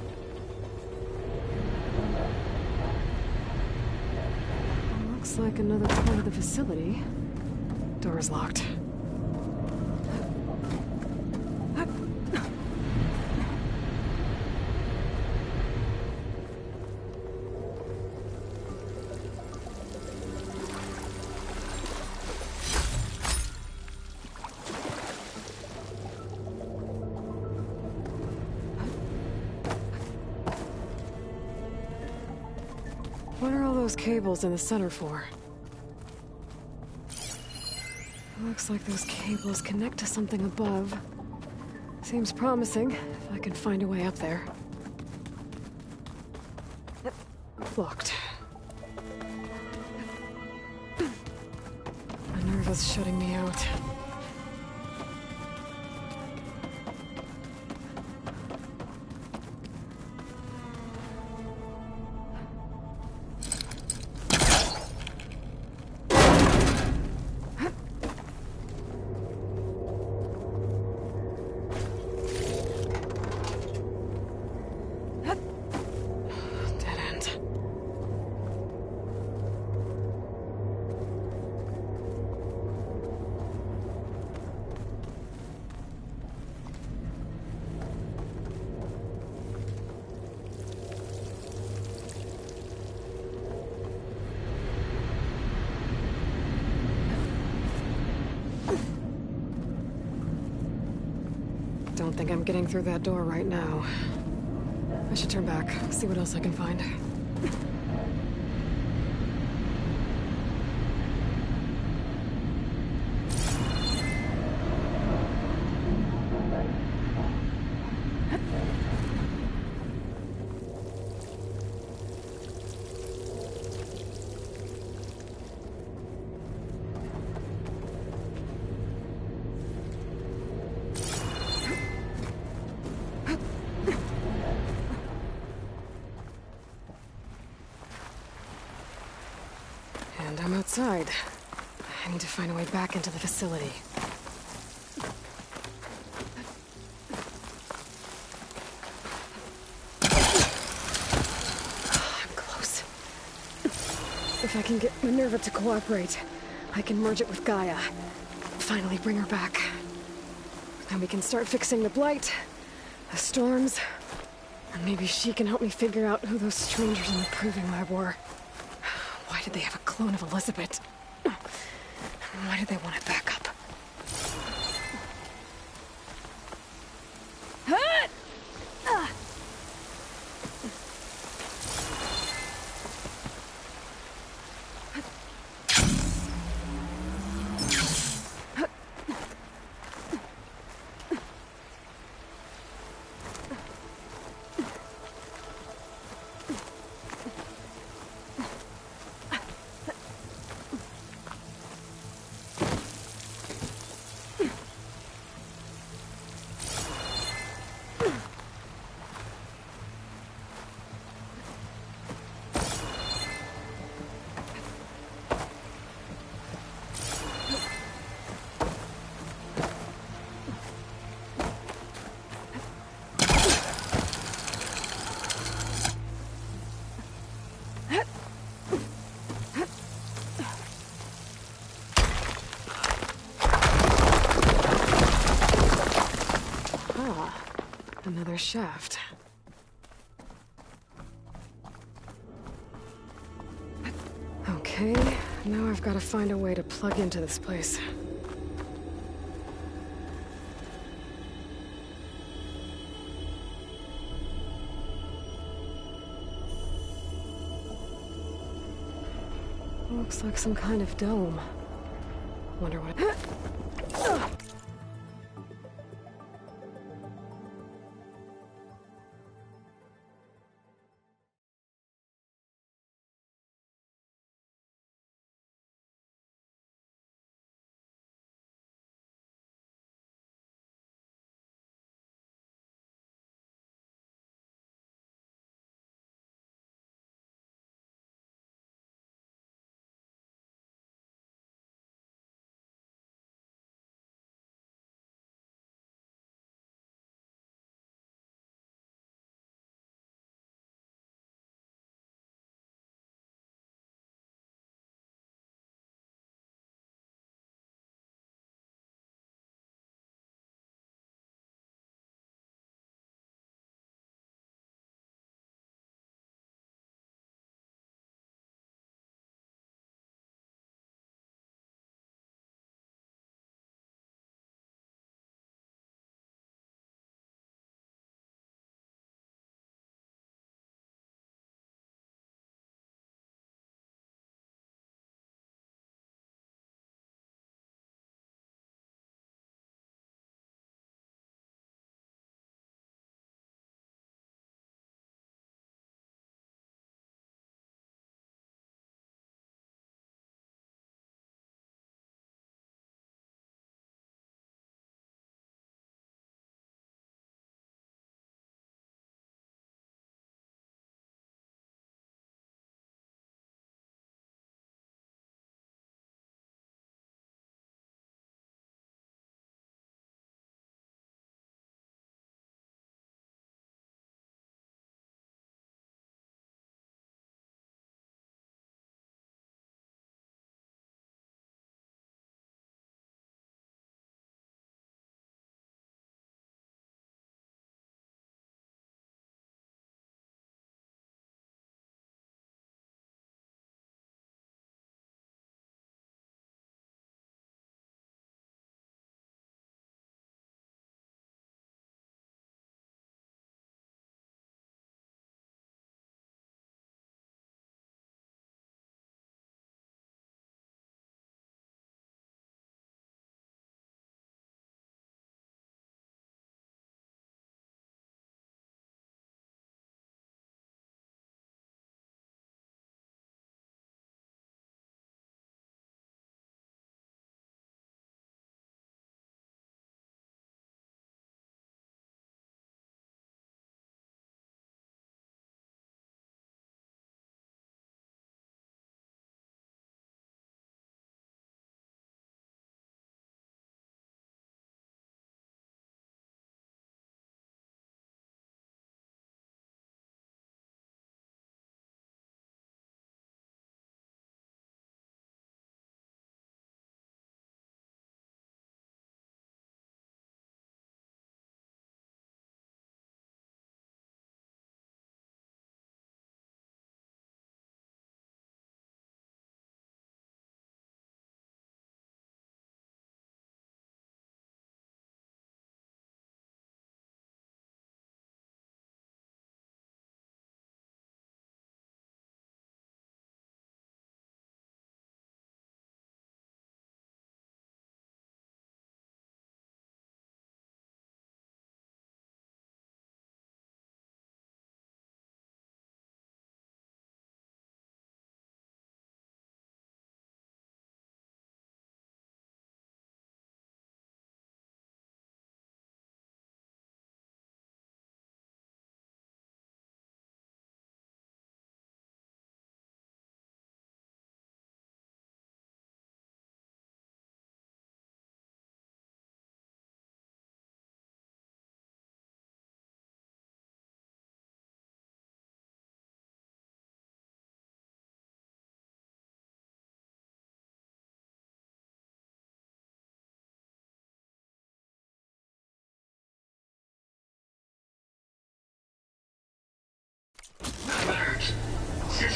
Looks like another part of the facility. Door's locked. What are all those cables in the center for? Looks like those cables connect to something above. Seems promising, if I can find a way up there. Locked. Minerva's shutting me out. Don't think I'm getting through that door right now. I should turn back, see what else I can find. And I'm outside. I need to find a way back into the facility. I'm close. If I can get Minerva to cooperate, I can merge it with Gaia. Finally bring her back. Then we can start fixing the Blight, the storms, and maybe she can help me figure out who those strangers in the Proving Lab were. Why did they have a clone of Elizabeth? Why did they want it back up? Another shaft. Okay, now I've got to find a way to plug into this place. Looks like some kind of dome. Wonder what...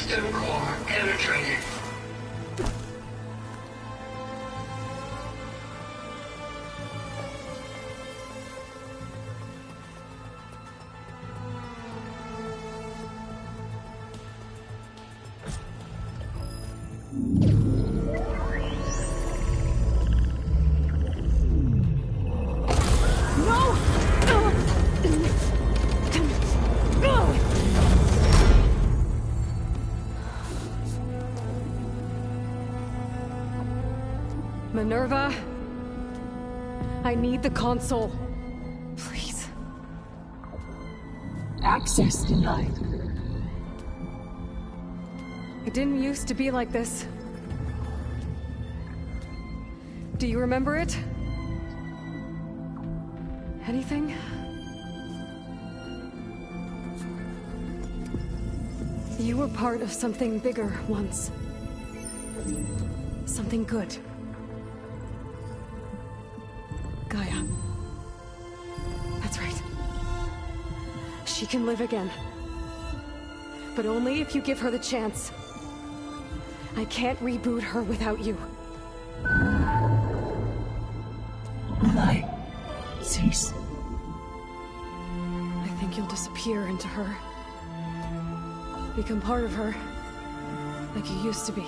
System core penetrated. Minerva, I need the console. Please. Access denied. It didn't used to be like this. Do you remember it? Anything? You were part of something bigger once. Something good. Gaia. That's right. She can live again. But only if you give her the chance. I can't reboot her without you. Light. Cease. I think you'll disappear into her. Become part of her. Like you used to be.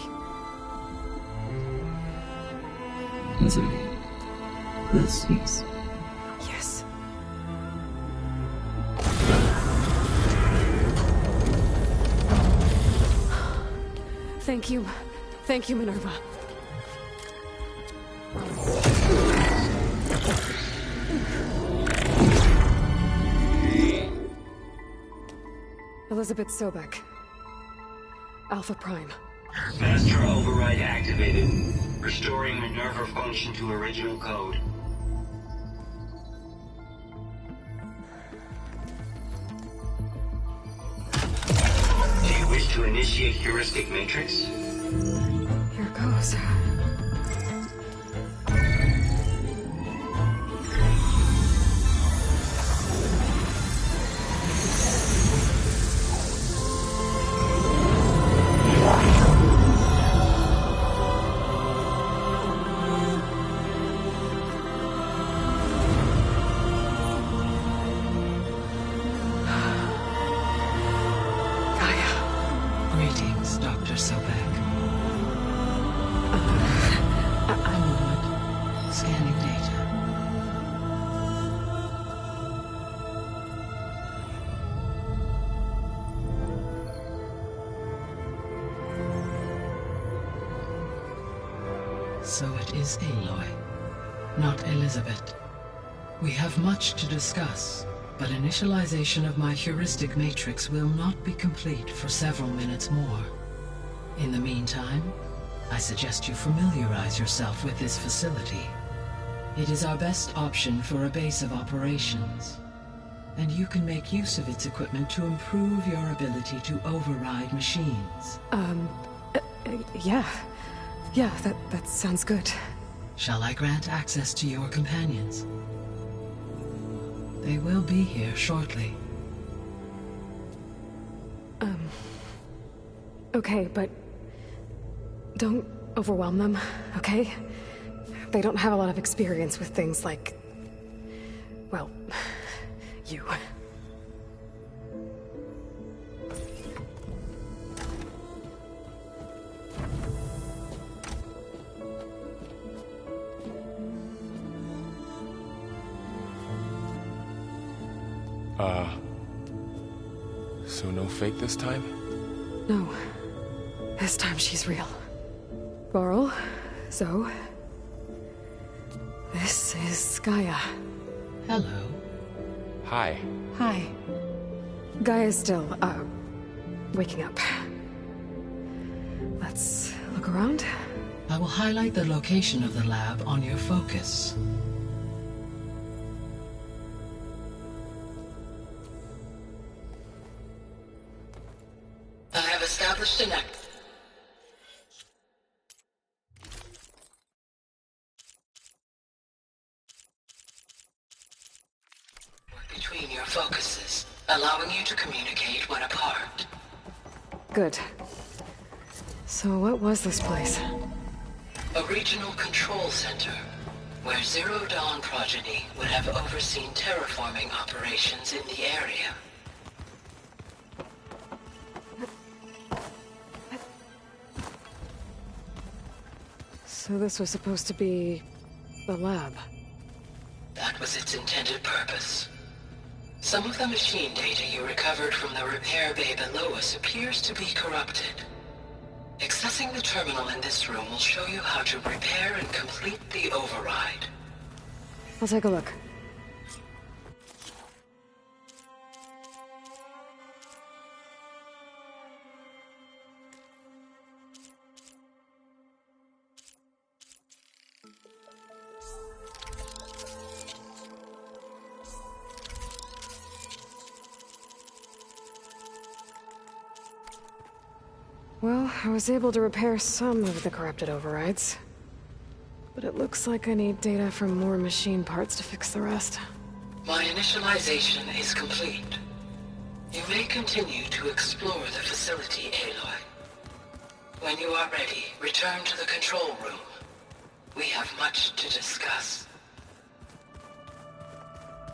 Desiree. The cease. Yes. Thank you. Thank you, Minerva. Elizabeth Sobek. Alpha Prime. Master override activated. Restoring Minerva function to original code. Do you wish to initiate heuristic matrix? Here goes. Greetings, Dr. Sobek. I'm Wood. Scanning data. So it is Aloy, not Elizabeth. We have much to discuss, but initialization of my heuristic matrix will not be complete for several minutes more. In the meantime, I suggest you familiarize yourself with this facility. It is our best option for a base of operations, and you can make use of its equipment to improve your ability to override machines. Yeah. Yeah, that sounds good. Shall I grant access to your companions? They will be here shortly. Okay, but don't overwhelm them, okay? They don't have a lot of experience with things like, well, you. So no fake this time? No. This time she's real. Varl, Zoe. This is Gaia. Hello. Hi. Hi. Gaia's still, waking up. Let's look around. I will highlight the location of the lab on your focus. I have established a network. Between your focuses, allowing you to communicate when apart. Good. So what was this place? A regional control center, where Zero Dawn progeny would have overseen terraforming operations in the area. So this was supposed to be the lab. That was its intended purpose. Some of the machine data you recovered from the repair bay below us appears to be corrupted. Accessing the terminal in this room will show you how to repair and complete the override. I'll take a look. Well, I was able to repair some of the corrupted overrides. But it looks like I need data from more machine parts to fix the rest. My initialization is complete. You may continue to explore the facility, Aloy. When you are ready, return to the control room. We have much to discuss.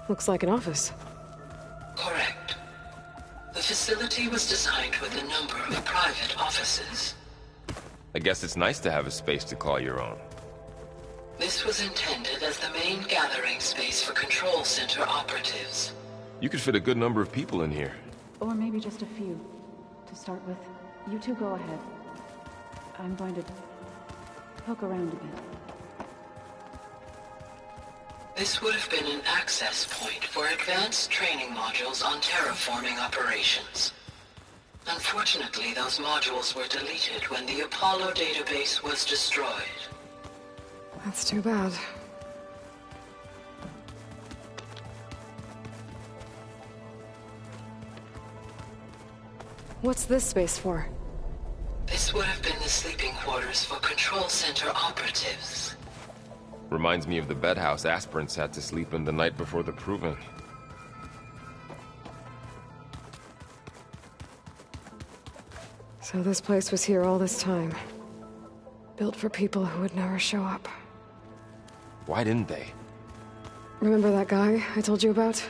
Looks like an office. Correct. The facility was designed with a number of private offices. I guess it's nice to have a space to call your own. This was intended as the main gathering space for control center operatives. You could fit a good number of people in here. Or maybe just a few. To start with, you two go ahead. I'm going to poke around a bit. This would have been an access point for advanced training modules on terraforming operations. Unfortunately, those modules were deleted when the Apollo database was destroyed. That's too bad. What's this space for? This would have been the sleeping quarters for control center operatives. Reminds me of the bedhouse aspirants had to sleep in the night before the Proving. So this place was here all this time. Built for people who would never show up. Why didn't they? Remember that guy I told you about?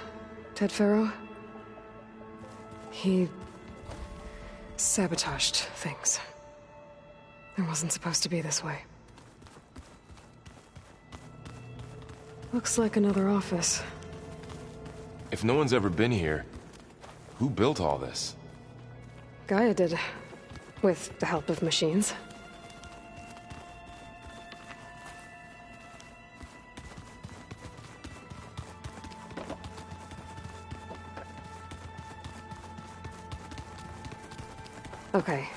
Ted Faro? He sabotaged things. It wasn't supposed to be this way. Looks like another office. If no one's ever been here, who built all this? Gaia did. With the help of machines. Okay.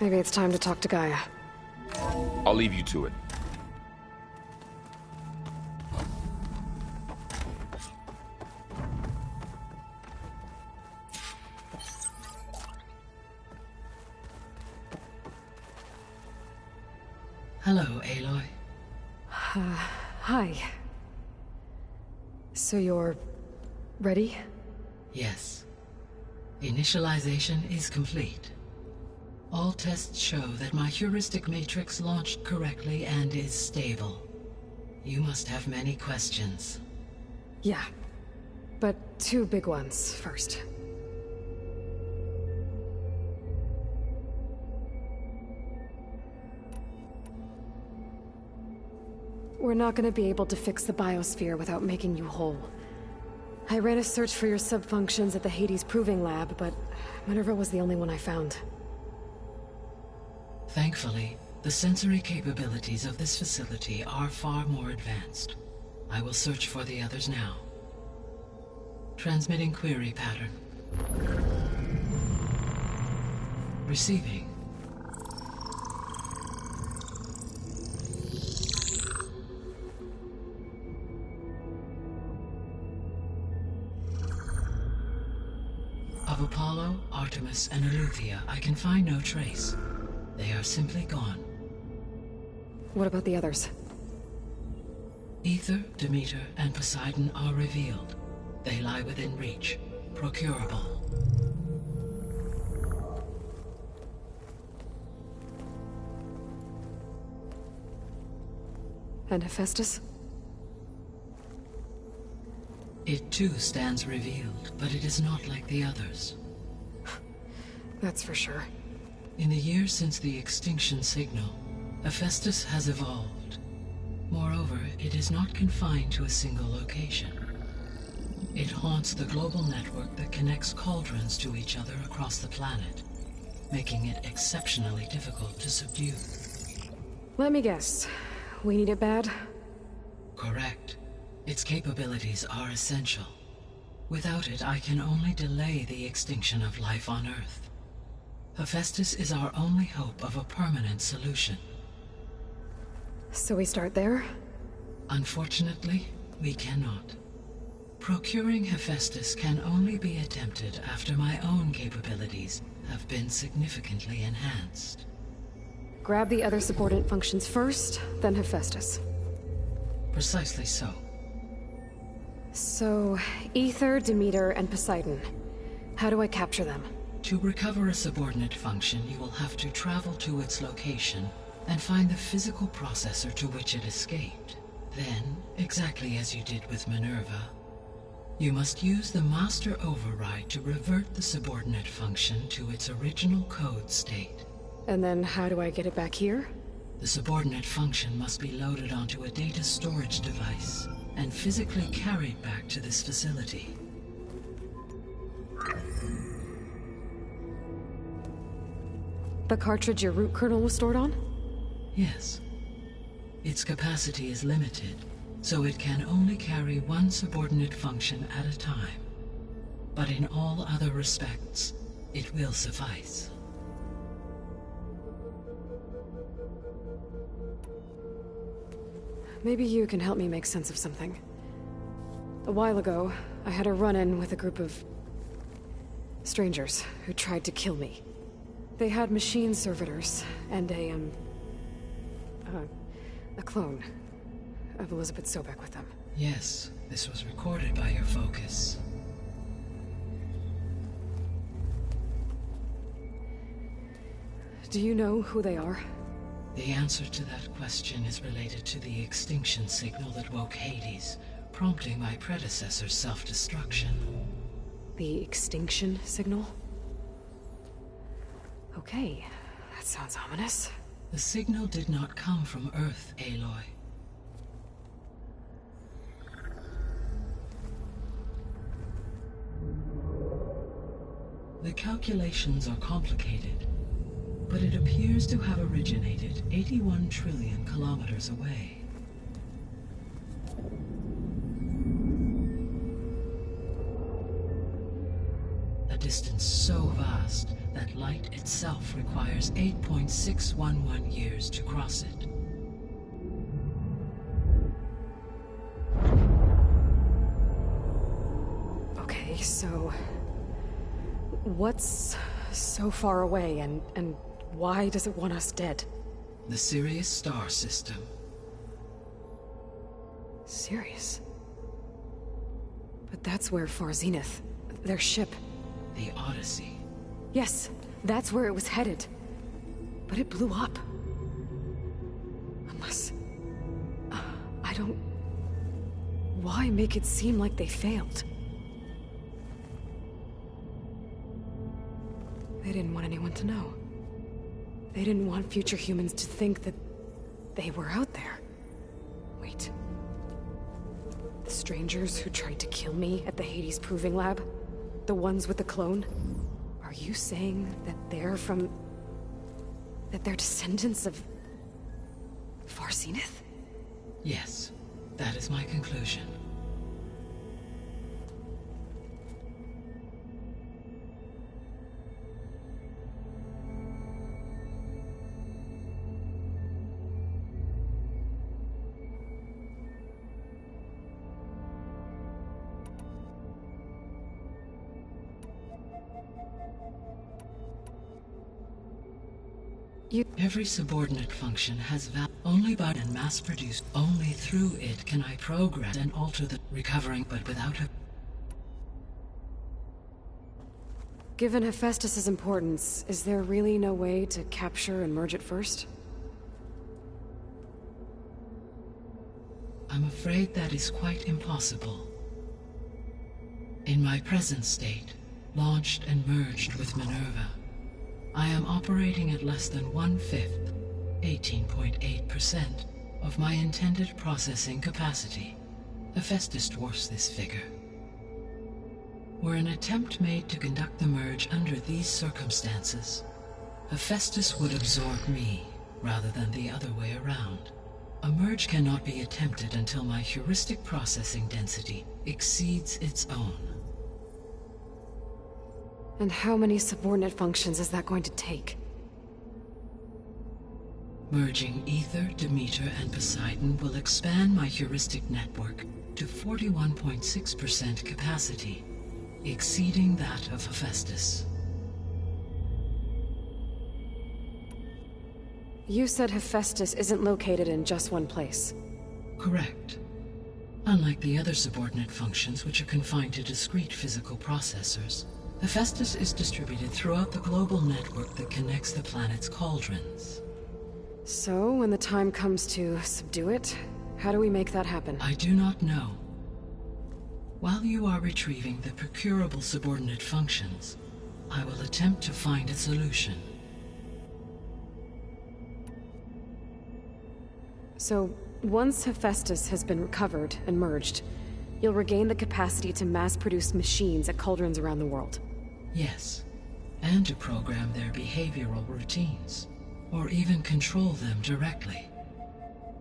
Maybe it's time to talk to Gaia. I'll leave you to it. Hello, Aloy. Hi. So you're ready? Yes. Initialization is complete. All tests show that my heuristic matrix launched correctly and is stable. You must have many questions. Yeah. But two big ones first. We're not gonna be able to fix the biosphere without making you whole. I ran a search for your subfunctions at the Hades Proving Lab, but Minerva was the only one I found. Thankfully, the sensory capabilities of this facility are far more advanced. I will search for the others now. Transmitting query pattern. Receiving. Of Apollo, Artemis, and Eleuthia, I can find no trace. They are simply gone. What about the others? Aether, Demeter, and Poseidon are revealed. They lie within reach, procurable. And Hephaestus? It too stands revealed, but it is not like the others. That's for sure. In the years since the extinction signal, Hephaestus has evolved. Moreover, it is not confined to a single location. It haunts the global network that connects cauldrons to each other across the planet, making it exceptionally difficult to subdue. Let me guess. We need it bad? Correct. Its capabilities are essential. Without it, I can only delay the extinction of life on Earth. Hephaestus is our only hope of a permanent solution. So we start there? Unfortunately, we cannot. Procuring Hephaestus can only be attempted after my own capabilities have been significantly enhanced. Grab the other subordinate functions first, then Hephaestus. Precisely so. So, Aether, Demeter, and Poseidon. How do I capture them? To recover a subordinate function, you will have to travel to its location and find the physical processor to which it escaped. Then, exactly as you did with Minerva, you must use the Master Override to revert the subordinate function to its original code state. And then how do I get it back here? The subordinate function must be loaded onto a data storage device and physically carried back to this facility. The cartridge your root kernel was stored on? Yes. Its capacity is limited, so it can only carry one subordinate function at a time. But in all other respects, it will suffice. Maybe you can help me make sense of something. A while ago, I had a run-in with a group of strangers who tried to kill me. They had machine servitors and a clone of Elizabeth Sobek with them. Yes, this was recorded by your focus. Do you know who they are? The answer to that question is related to the extinction signal that woke Hades, prompting my predecessor's self-destruction. The extinction signal? Okay, that sounds ominous. The signal did not come from Earth, Aloy. The calculations are complicated, but it appears to have originated 81 trillion kilometers away. A distance so vast that light itself requires 8.611 years to cross it. Okay, so what's so far away and why does it want us dead? The Sirius star system. Sirius? But that's where Far Zenith, their ship... The Odyssey. Yes, that's where it was headed. But it blew up. Unless... I don't... Why make it seem like they failed? They didn't want anyone to know. They didn't want future humans to think that they were out there. Wait. The strangers who tried to kill me at the Hades Proving Lab? The ones with the clone? Are you saying that they're from... that they're descendants of... Far Zenith? Yes, that is my conclusion. Every subordinate function has value only by and mass-produced. Only through it can I progress and alter the recovering, but without a... Given Hephaestus's importance, is there really no way to capture and merge it first? I'm afraid that is quite impossible. In my present state, launched and merged with Minerva, I am operating at less than 1/5, 18.8%, of my intended processing capacity. Hephaestus dwarfs this figure. Were an attempt made to conduct the merge under these circumstances, Hephaestus would absorb me, rather than the other way around. A merge cannot be attempted until my heuristic processing density exceeds its own. And how many subordinate functions is that going to take? Merging Aether, Demeter, and Poseidon will expand my heuristic network to 41.6% capacity, exceeding that of Hephaestus. You said Hephaestus isn't located in just one place. Correct. Unlike the other subordinate functions, which are confined to discrete physical processors, Hephaestus is distributed throughout the global network that connects the planet's cauldrons. So, when the time comes to subdue it, how do we make that happen? I do not know. While you are retrieving the procurable subordinate functions, I will attempt to find a solution. So, once Hephaestus has been recovered and merged, you'll regain the capacity to mass-produce machines at cauldrons around the world. Yes, and to program their behavioral routines, or even control them directly.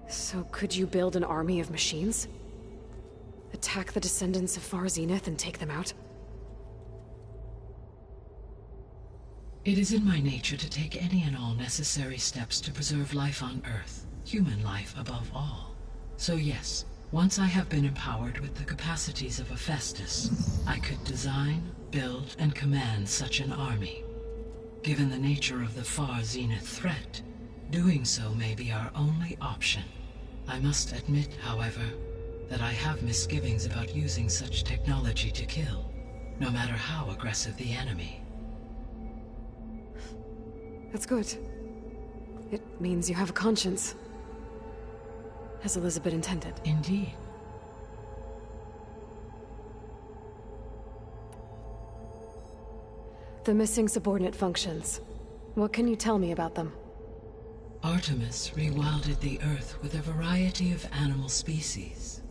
So could you build an army of machines? Attack the descendants of Far Zenith and take them out? It is in my nature to take any and all necessary steps to preserve life on Earth, human life above all. So yes, once I have been empowered with the capacities of Hephaestus, I could design, build, and command such an army. Given the nature of the Far Zenith threat, doing so may be our only option. I must admit, however, that I have misgivings about using such technology to kill, no matter how aggressive the enemy. That's good. It means you have a conscience. As Elizabeth intended. Indeed. The missing subordinate functions. What can you tell me about them? Artemis rewilded the Earth with a variety of animal species.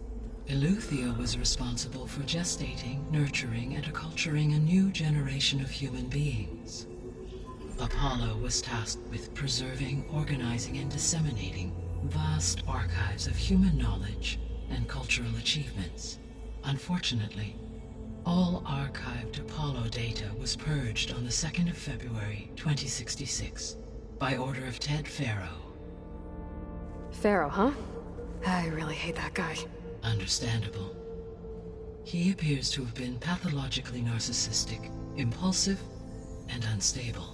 Eleuthia was responsible for gestating, nurturing, and acculturating a new generation of human beings. Apollo was tasked with preserving, organizing, and disseminating vast archives of human knowledge and cultural achievements. Unfortunately, all archived Apollo data was purged on the 2nd of February, 2066, by order of Ted Faro. Faro, huh? I really hate that guy. Understandable. He appears to have been pathologically narcissistic, impulsive, and unstable.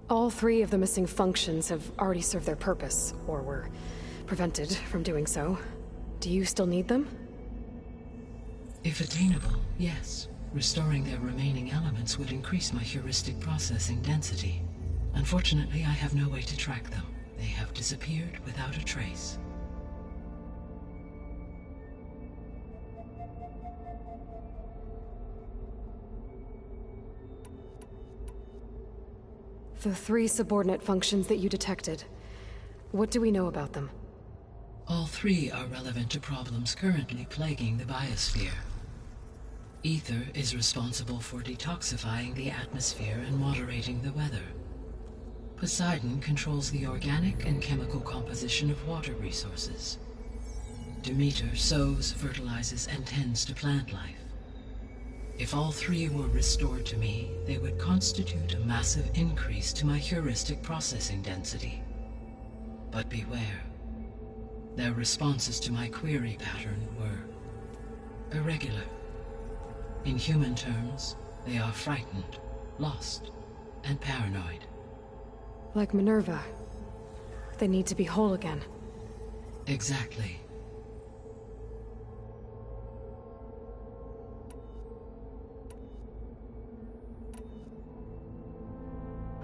All 3 of the missing functions have already served their purpose, or were prevented from doing so. Do you still need them? If attainable, yes. Restoring their remaining elements would increase my heuristic processing density. Unfortunately, I have no way to track them. They have disappeared without a trace. The 3 subordinate functions that you detected. What do we know about them? All 3 are relevant to problems currently plaguing the biosphere. Aether is responsible for detoxifying the atmosphere and moderating the weather. Poseidon controls the organic and chemical composition of water resources. Demeter sows, fertilizes, and tends to plant life. If all 3 were restored to me, they would constitute a massive increase to my heuristic processing density. But beware. Their responses to my query pattern were irregular. In human terms, they are frightened, lost, and paranoid. Like Minerva. They need to be whole again. Exactly.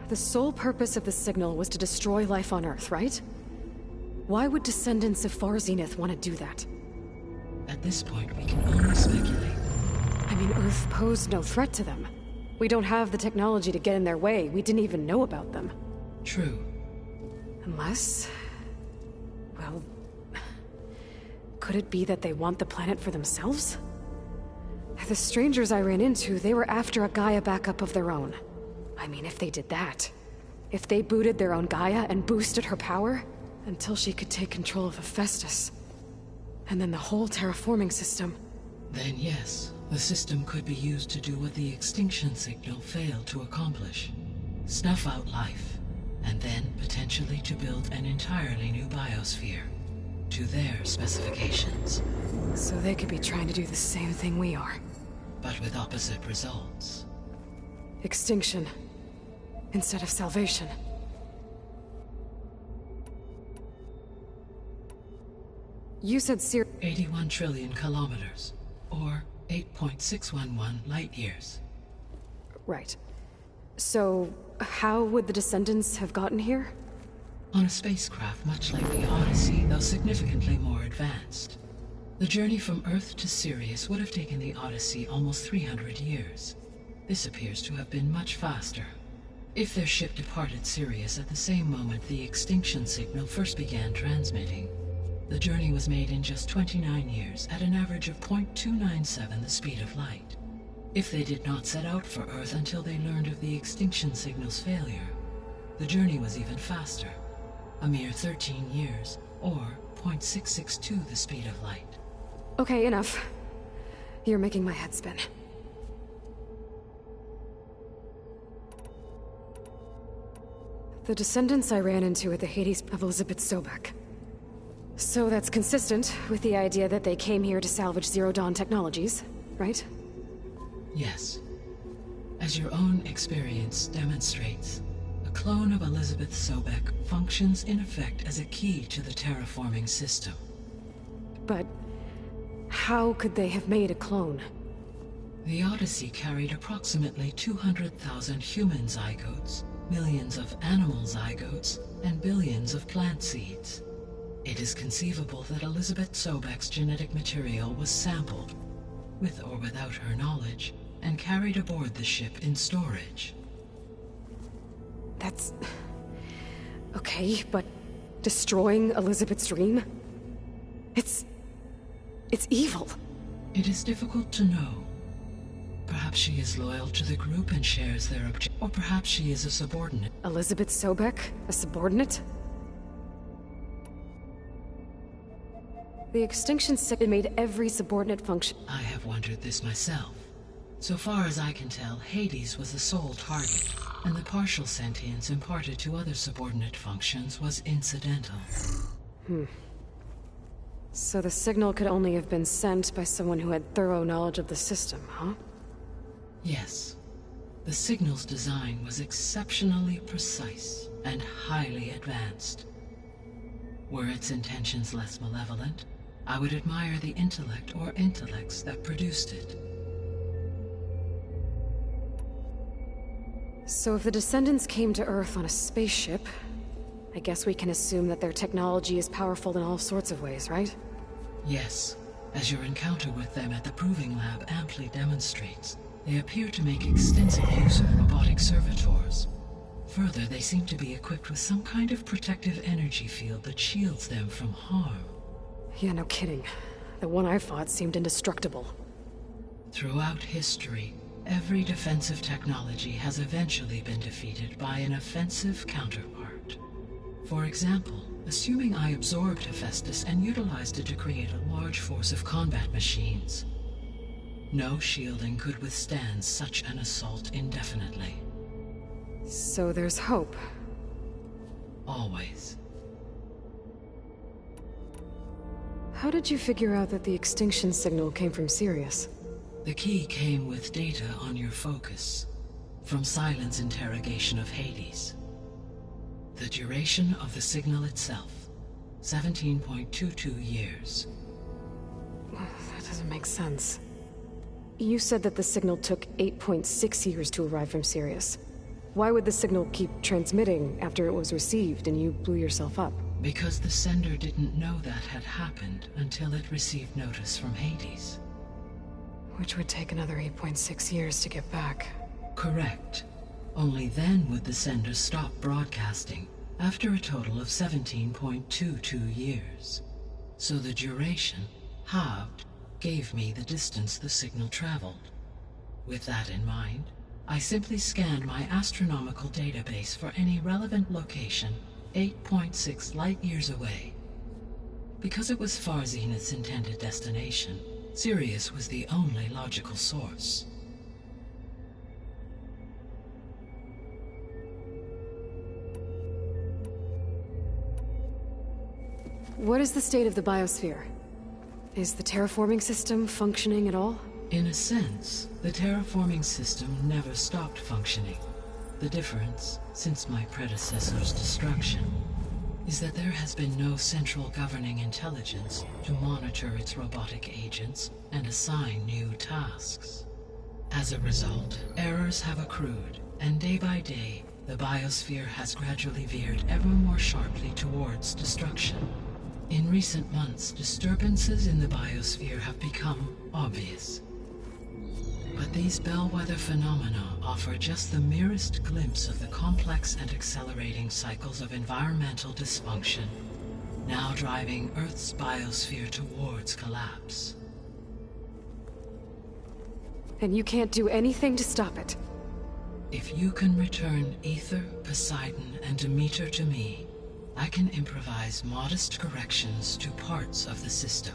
The sole purpose of the signal was to destroy life on Earth, right? Why would descendants of Far Zenith want to do that? At this point, we can only speculate. I mean, Earth posed no threat to them. We don't have the technology to get in their way. We didn't even know about them. True. Unless... well... could it be that they want the planet for themselves? The strangers I ran into, they were after a Gaia backup of their own. I mean, if they did that... if they booted their own Gaia and boosted her power... until she could take control of Hephaestus. And then the whole terraforming system. Then yes, the system could be used to do what the extinction signal failed to accomplish. Snuff out life, and then potentially to build an entirely new biosphere. To their specifications. So they could be trying to do the same thing we are. But with opposite results. Extinction. Instead of salvation. You said 81 trillion kilometers, or 8.611 light-years. Right. So, how would the Descendants have gotten here? On a spacecraft much like the Odyssey, though significantly more advanced. The journey from Earth to Sirius would have taken the Odyssey almost 300 years. This appears to have been much faster. If their ship departed Sirius at the same moment the extinction signal first began transmitting, the journey was made in just 29 years at an average of 0.297 the speed of light. If they did not set out for Earth until they learned of the extinction signal's failure, the journey was even faster. A mere 13 years, or 0.662 the speed of light. Okay, enough. You're making my head spin. The Descendants I ran into at the Hades of Elizabeth Sobek. So that's consistent with the idea that they came here to salvage Zero Dawn technologies, right? Yes. As your own experience demonstrates, a clone of Elizabeth Sobek functions in effect as a key to the terraforming system. But how could they have made a clone? The Odyssey carried approximately 200,000 human zygotes, millions of animal zygotes, and billions of plant seeds. It is conceivable that Elizabeth Sobek's genetic material was sampled, with or without her knowledge, and carried aboard the ship in storage. That's... okay, but destroying Elizabeth's dream? It's evil. It is difficult to know. Perhaps she is loyal to the group and shares their objectives, or perhaps she is a subordinate. Elizabeth Sobek? A subordinate? The extinction signal made every subordinate function. I have wondered this myself. So far as I can tell, Hades was the sole target, and the partial sentience imparted to other subordinate functions was incidental. So the signal could only have been sent by someone who had thorough knowledge of the system, huh? Yes. The signal's design was exceptionally precise and highly advanced. Were its intentions less malevolent, I would admire the intellect or intellects that produced it. So if the Descendants came to Earth on a spaceship, I guess we can assume that their technology is powerful in all sorts of ways, right? Yes. As your encounter with them at the Proving Lab amply demonstrates, they appear to make extensive use of robotic servitors. Further, they seem to be equipped with some kind of protective energy field that shields them from harm. Yeah, no kidding. The one I fought seemed indestructible. Throughout history, every defensive technology has eventually been defeated by an offensive counterpart. For example, assuming I absorbed Hephaestus and utilized it to create a large force of combat machines. No shielding could withstand such an assault indefinitely. So there's hope. Always. How did you figure out that the extinction signal came from Sirius? The key came with data on your focus, from Silent's interrogation of Hades. The duration of the signal itself, 17.22 years. That doesn't make sense. You said that the signal took 8.6 years to arrive from Sirius. Why would the signal keep transmitting after it was received and you blew yourself up? Because the sender didn't know that had happened until it received notice from Hades. Which would take another 8.6 years to get back. Correct. Only then would the sender stop broadcasting, after a total of 17.22 years. So the duration, halved, gave me the distance the signal traveled. With that in mind, I simply scanned my astronomical database for any relevant location 8.6 light-years away. Because it was Far Zenith's intended destination, Sirius was the only logical source. What is the state of the biosphere? Is the terraforming system functioning at all? In a sense, the terraforming system never stopped functioning. The difference, since my predecessor's destruction, is that there has been no central governing intelligence to monitor its robotic agents and assign new tasks. As a result, errors have accrued, and day by day, the biosphere has gradually veered ever more sharply towards destruction. In recent months, disturbances in the biosphere have become obvious. But these bellwether phenomena offer just the merest glimpse of the complex and accelerating cycles of environmental dysfunction, now driving Earth's biosphere towards collapse. And you can't do anything to stop it? If you can return Aether, Poseidon, and Demeter to me, I can improvise modest corrections to parts of the system.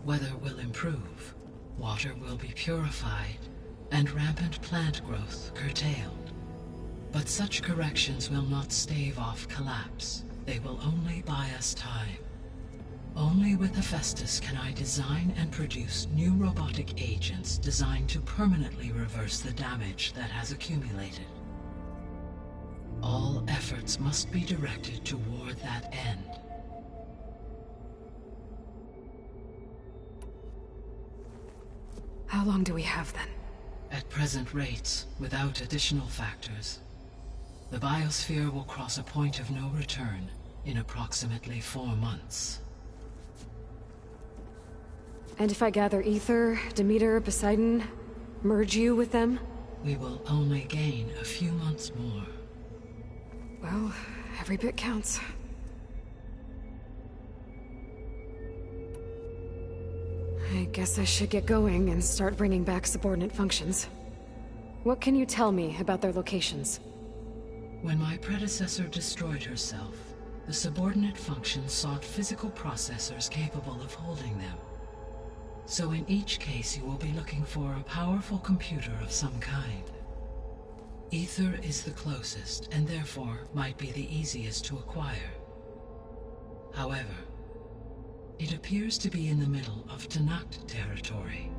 Weather will improve, water will be purified, and rampant plant growth curtailed. But such corrections will not stave off collapse. They will only buy us time. Only with Hephaestus can I design and produce new robotic agents designed to permanently reverse the damage that has accumulated. All efforts must be directed toward that end. How long do we have then? At present rates, without additional factors, the biosphere will cross a point of no return in approximately 4 months. And if I gather Aether, Demeter, Poseidon, merge you with them? We will only gain a few months more. Well, every bit counts. I guess I should get going and start bringing back subordinate functions. What can you tell me about their locations? When my predecessor destroyed herself, the subordinate functions sought physical processors capable of holding them. So in each case you will be looking for a powerful computer of some kind. Aether is the closest, and therefore might be the easiest to acquire. However, it appears to be in the middle of Tenakth territory.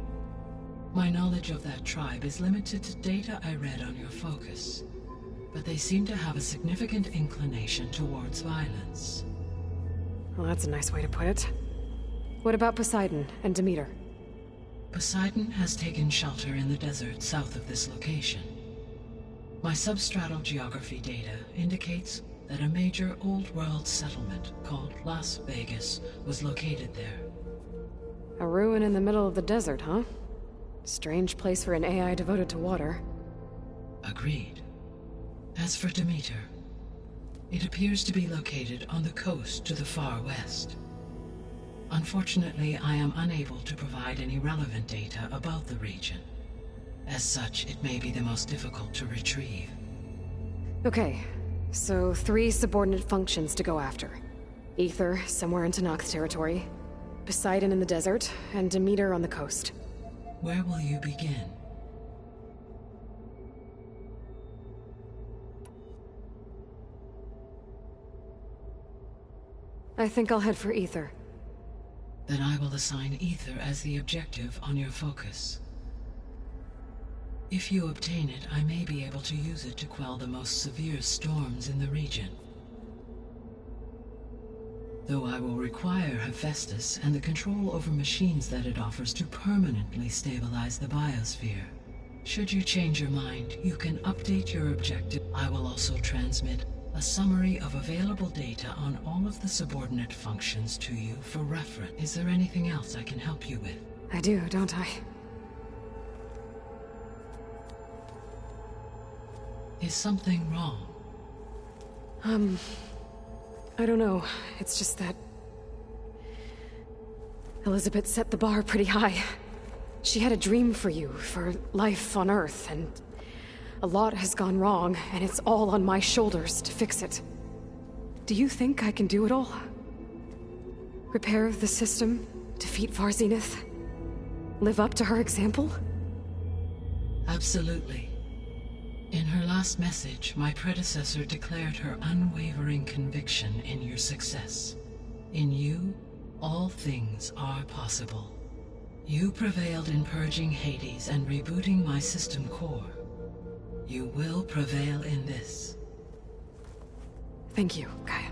My knowledge of that tribe is limited to data I read on your focus, but they seem to have a significant inclination towards violence. Well, that's a nice way to put it. What about Poseidon and Demeter? Poseidon has taken shelter in the desert south of this location. My substratal geography data indicates that a major old-world settlement called Las Vegas was located there. A ruin in the middle of the desert, huh? Strange place for an AI devoted to water. Agreed. As for Demeter, it appears to be located on the coast to the far west. Unfortunately, I am unable to provide any relevant data about the region. As such, it may be the most difficult to retrieve. Okay, so 3 subordinate functions to go after. Aether, somewhere in Tenakth territory, Poseidon in the desert, and Demeter on the coast. Where will you begin? I think I'll head for Aether. Then I will assign Aether as the objective on your focus. If you obtain it, I may be able to use it to quell the most severe storms in the region. Though I will require Hephaestus and the control over machines that it offers to permanently stabilize the biosphere. Should you change your mind, you can update your objective. I will also transmit A summary of available data on all of the subordinate functions to you for reference. Is there anything else I can help you with? I do, don't I? Is something wrong? I don't know. It's just that... Elizabeth set the bar pretty high. She had a dream for you, for life on Earth, and... a lot has gone wrong, and it's all on my shoulders to fix it. Do you think I can do it all? Repair the system? Defeat Far Zenith? Live up to her example? Absolutely. In her last message, my predecessor declared her unwavering conviction in your success. In you, all things are possible. You prevailed in purging Hades and rebooting my system core. You will prevail in this. Thank you, Gaia.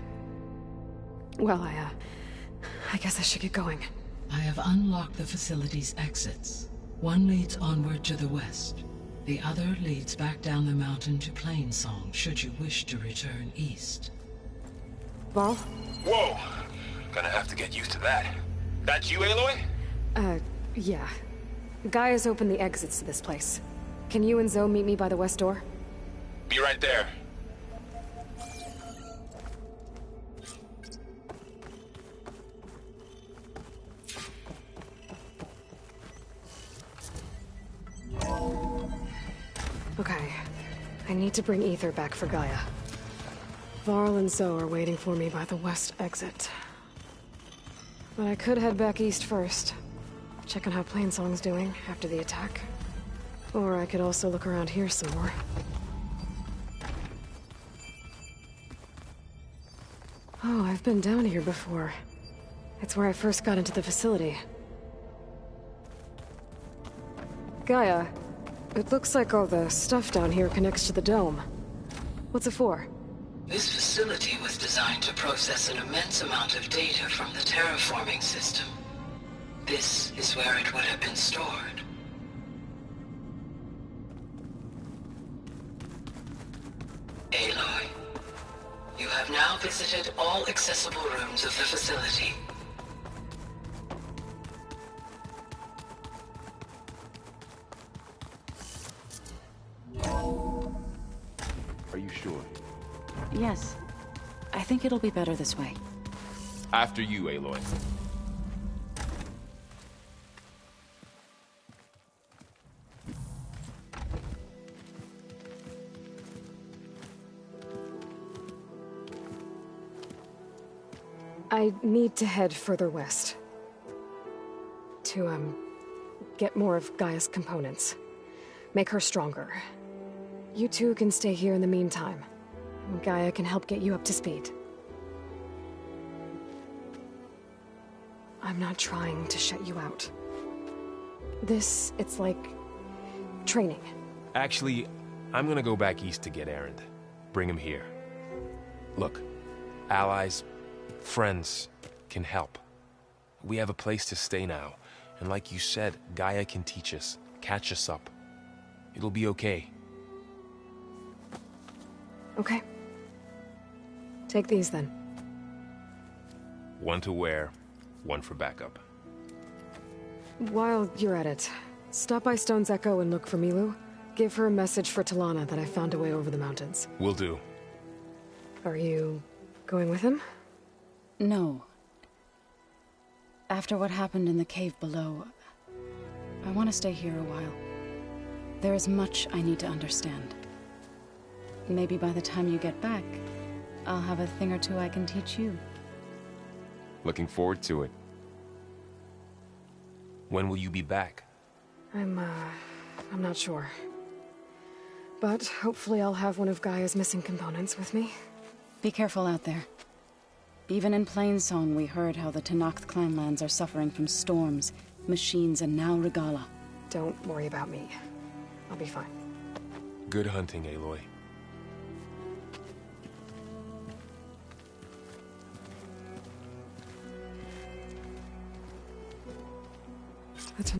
Well, I guess I should get going. I have unlocked the facility's exits. One leads onward to the west. The other leads back down the mountain to Plainsong, should you wish to return east. Varl? Whoa! Gonna have to get used to that. That's you, Aloy? Yeah. Gaia's opened the exits to this place. Can you and Zoe meet me by the west door? Be right there. Okay. I need to bring Ether back for Gaia. Varl and Zoe are waiting for me by the west exit. But I could head back east first. Check on how Plainsong's doing after the attack. Or I could also look around here some more. Oh, I've been down here before. It's where I first got into the facility. Gaia, it looks like all the stuff down here connects to the dome. What's it for? This facility was designed to process an immense amount of data from the terraforming system. This is where it would have been stored. Aloy, you have now visited all accessible rooms of the facility. Are you sure? Yes. I think it'll be better this way. After you, Aloy. I need to head further west. To, get more of Gaia's components. Make her stronger. You two can stay here in the meantime. Gaia can help get you up to speed. I'm not trying to shut you out. It's like... training. Actually, I'm gonna go back east to get Erend. Bring him here. Look, allies, friends can help. We have a place to stay now, and like you said, Gaia can teach us, catch us up. It'll be okay. Okay. Take these then. One to wear, one for backup. While you're at it, stop by Stone's Echo and look for Milu. Give her a message for Talana that I found a way over the mountains. Will do. Are you going with him? No. After what happened in the cave below, I want to stay here a while. There is much I need to understand. Maybe by the time you get back, I'll have a thing or two I can teach you. Looking forward to it. When will you be back? I'm not sure. But hopefully I'll have one of Gaia's missing components with me. Be careful out there. Even in Plainsong, we heard how the Tenakth clanlands are suffering from storms, machines, and now Regalla. Don't worry about me. I'll be fine. Good hunting, Aloy. The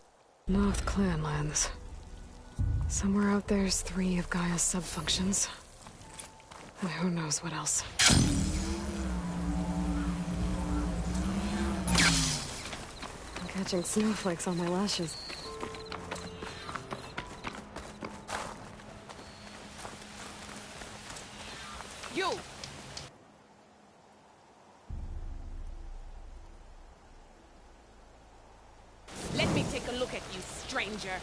Tenakth clanlands. Somewhere out there's 3 of Gaia's sub-functions. Who knows what else? I'm catching snowflakes on my lashes. You! Let me take a look at you, stranger.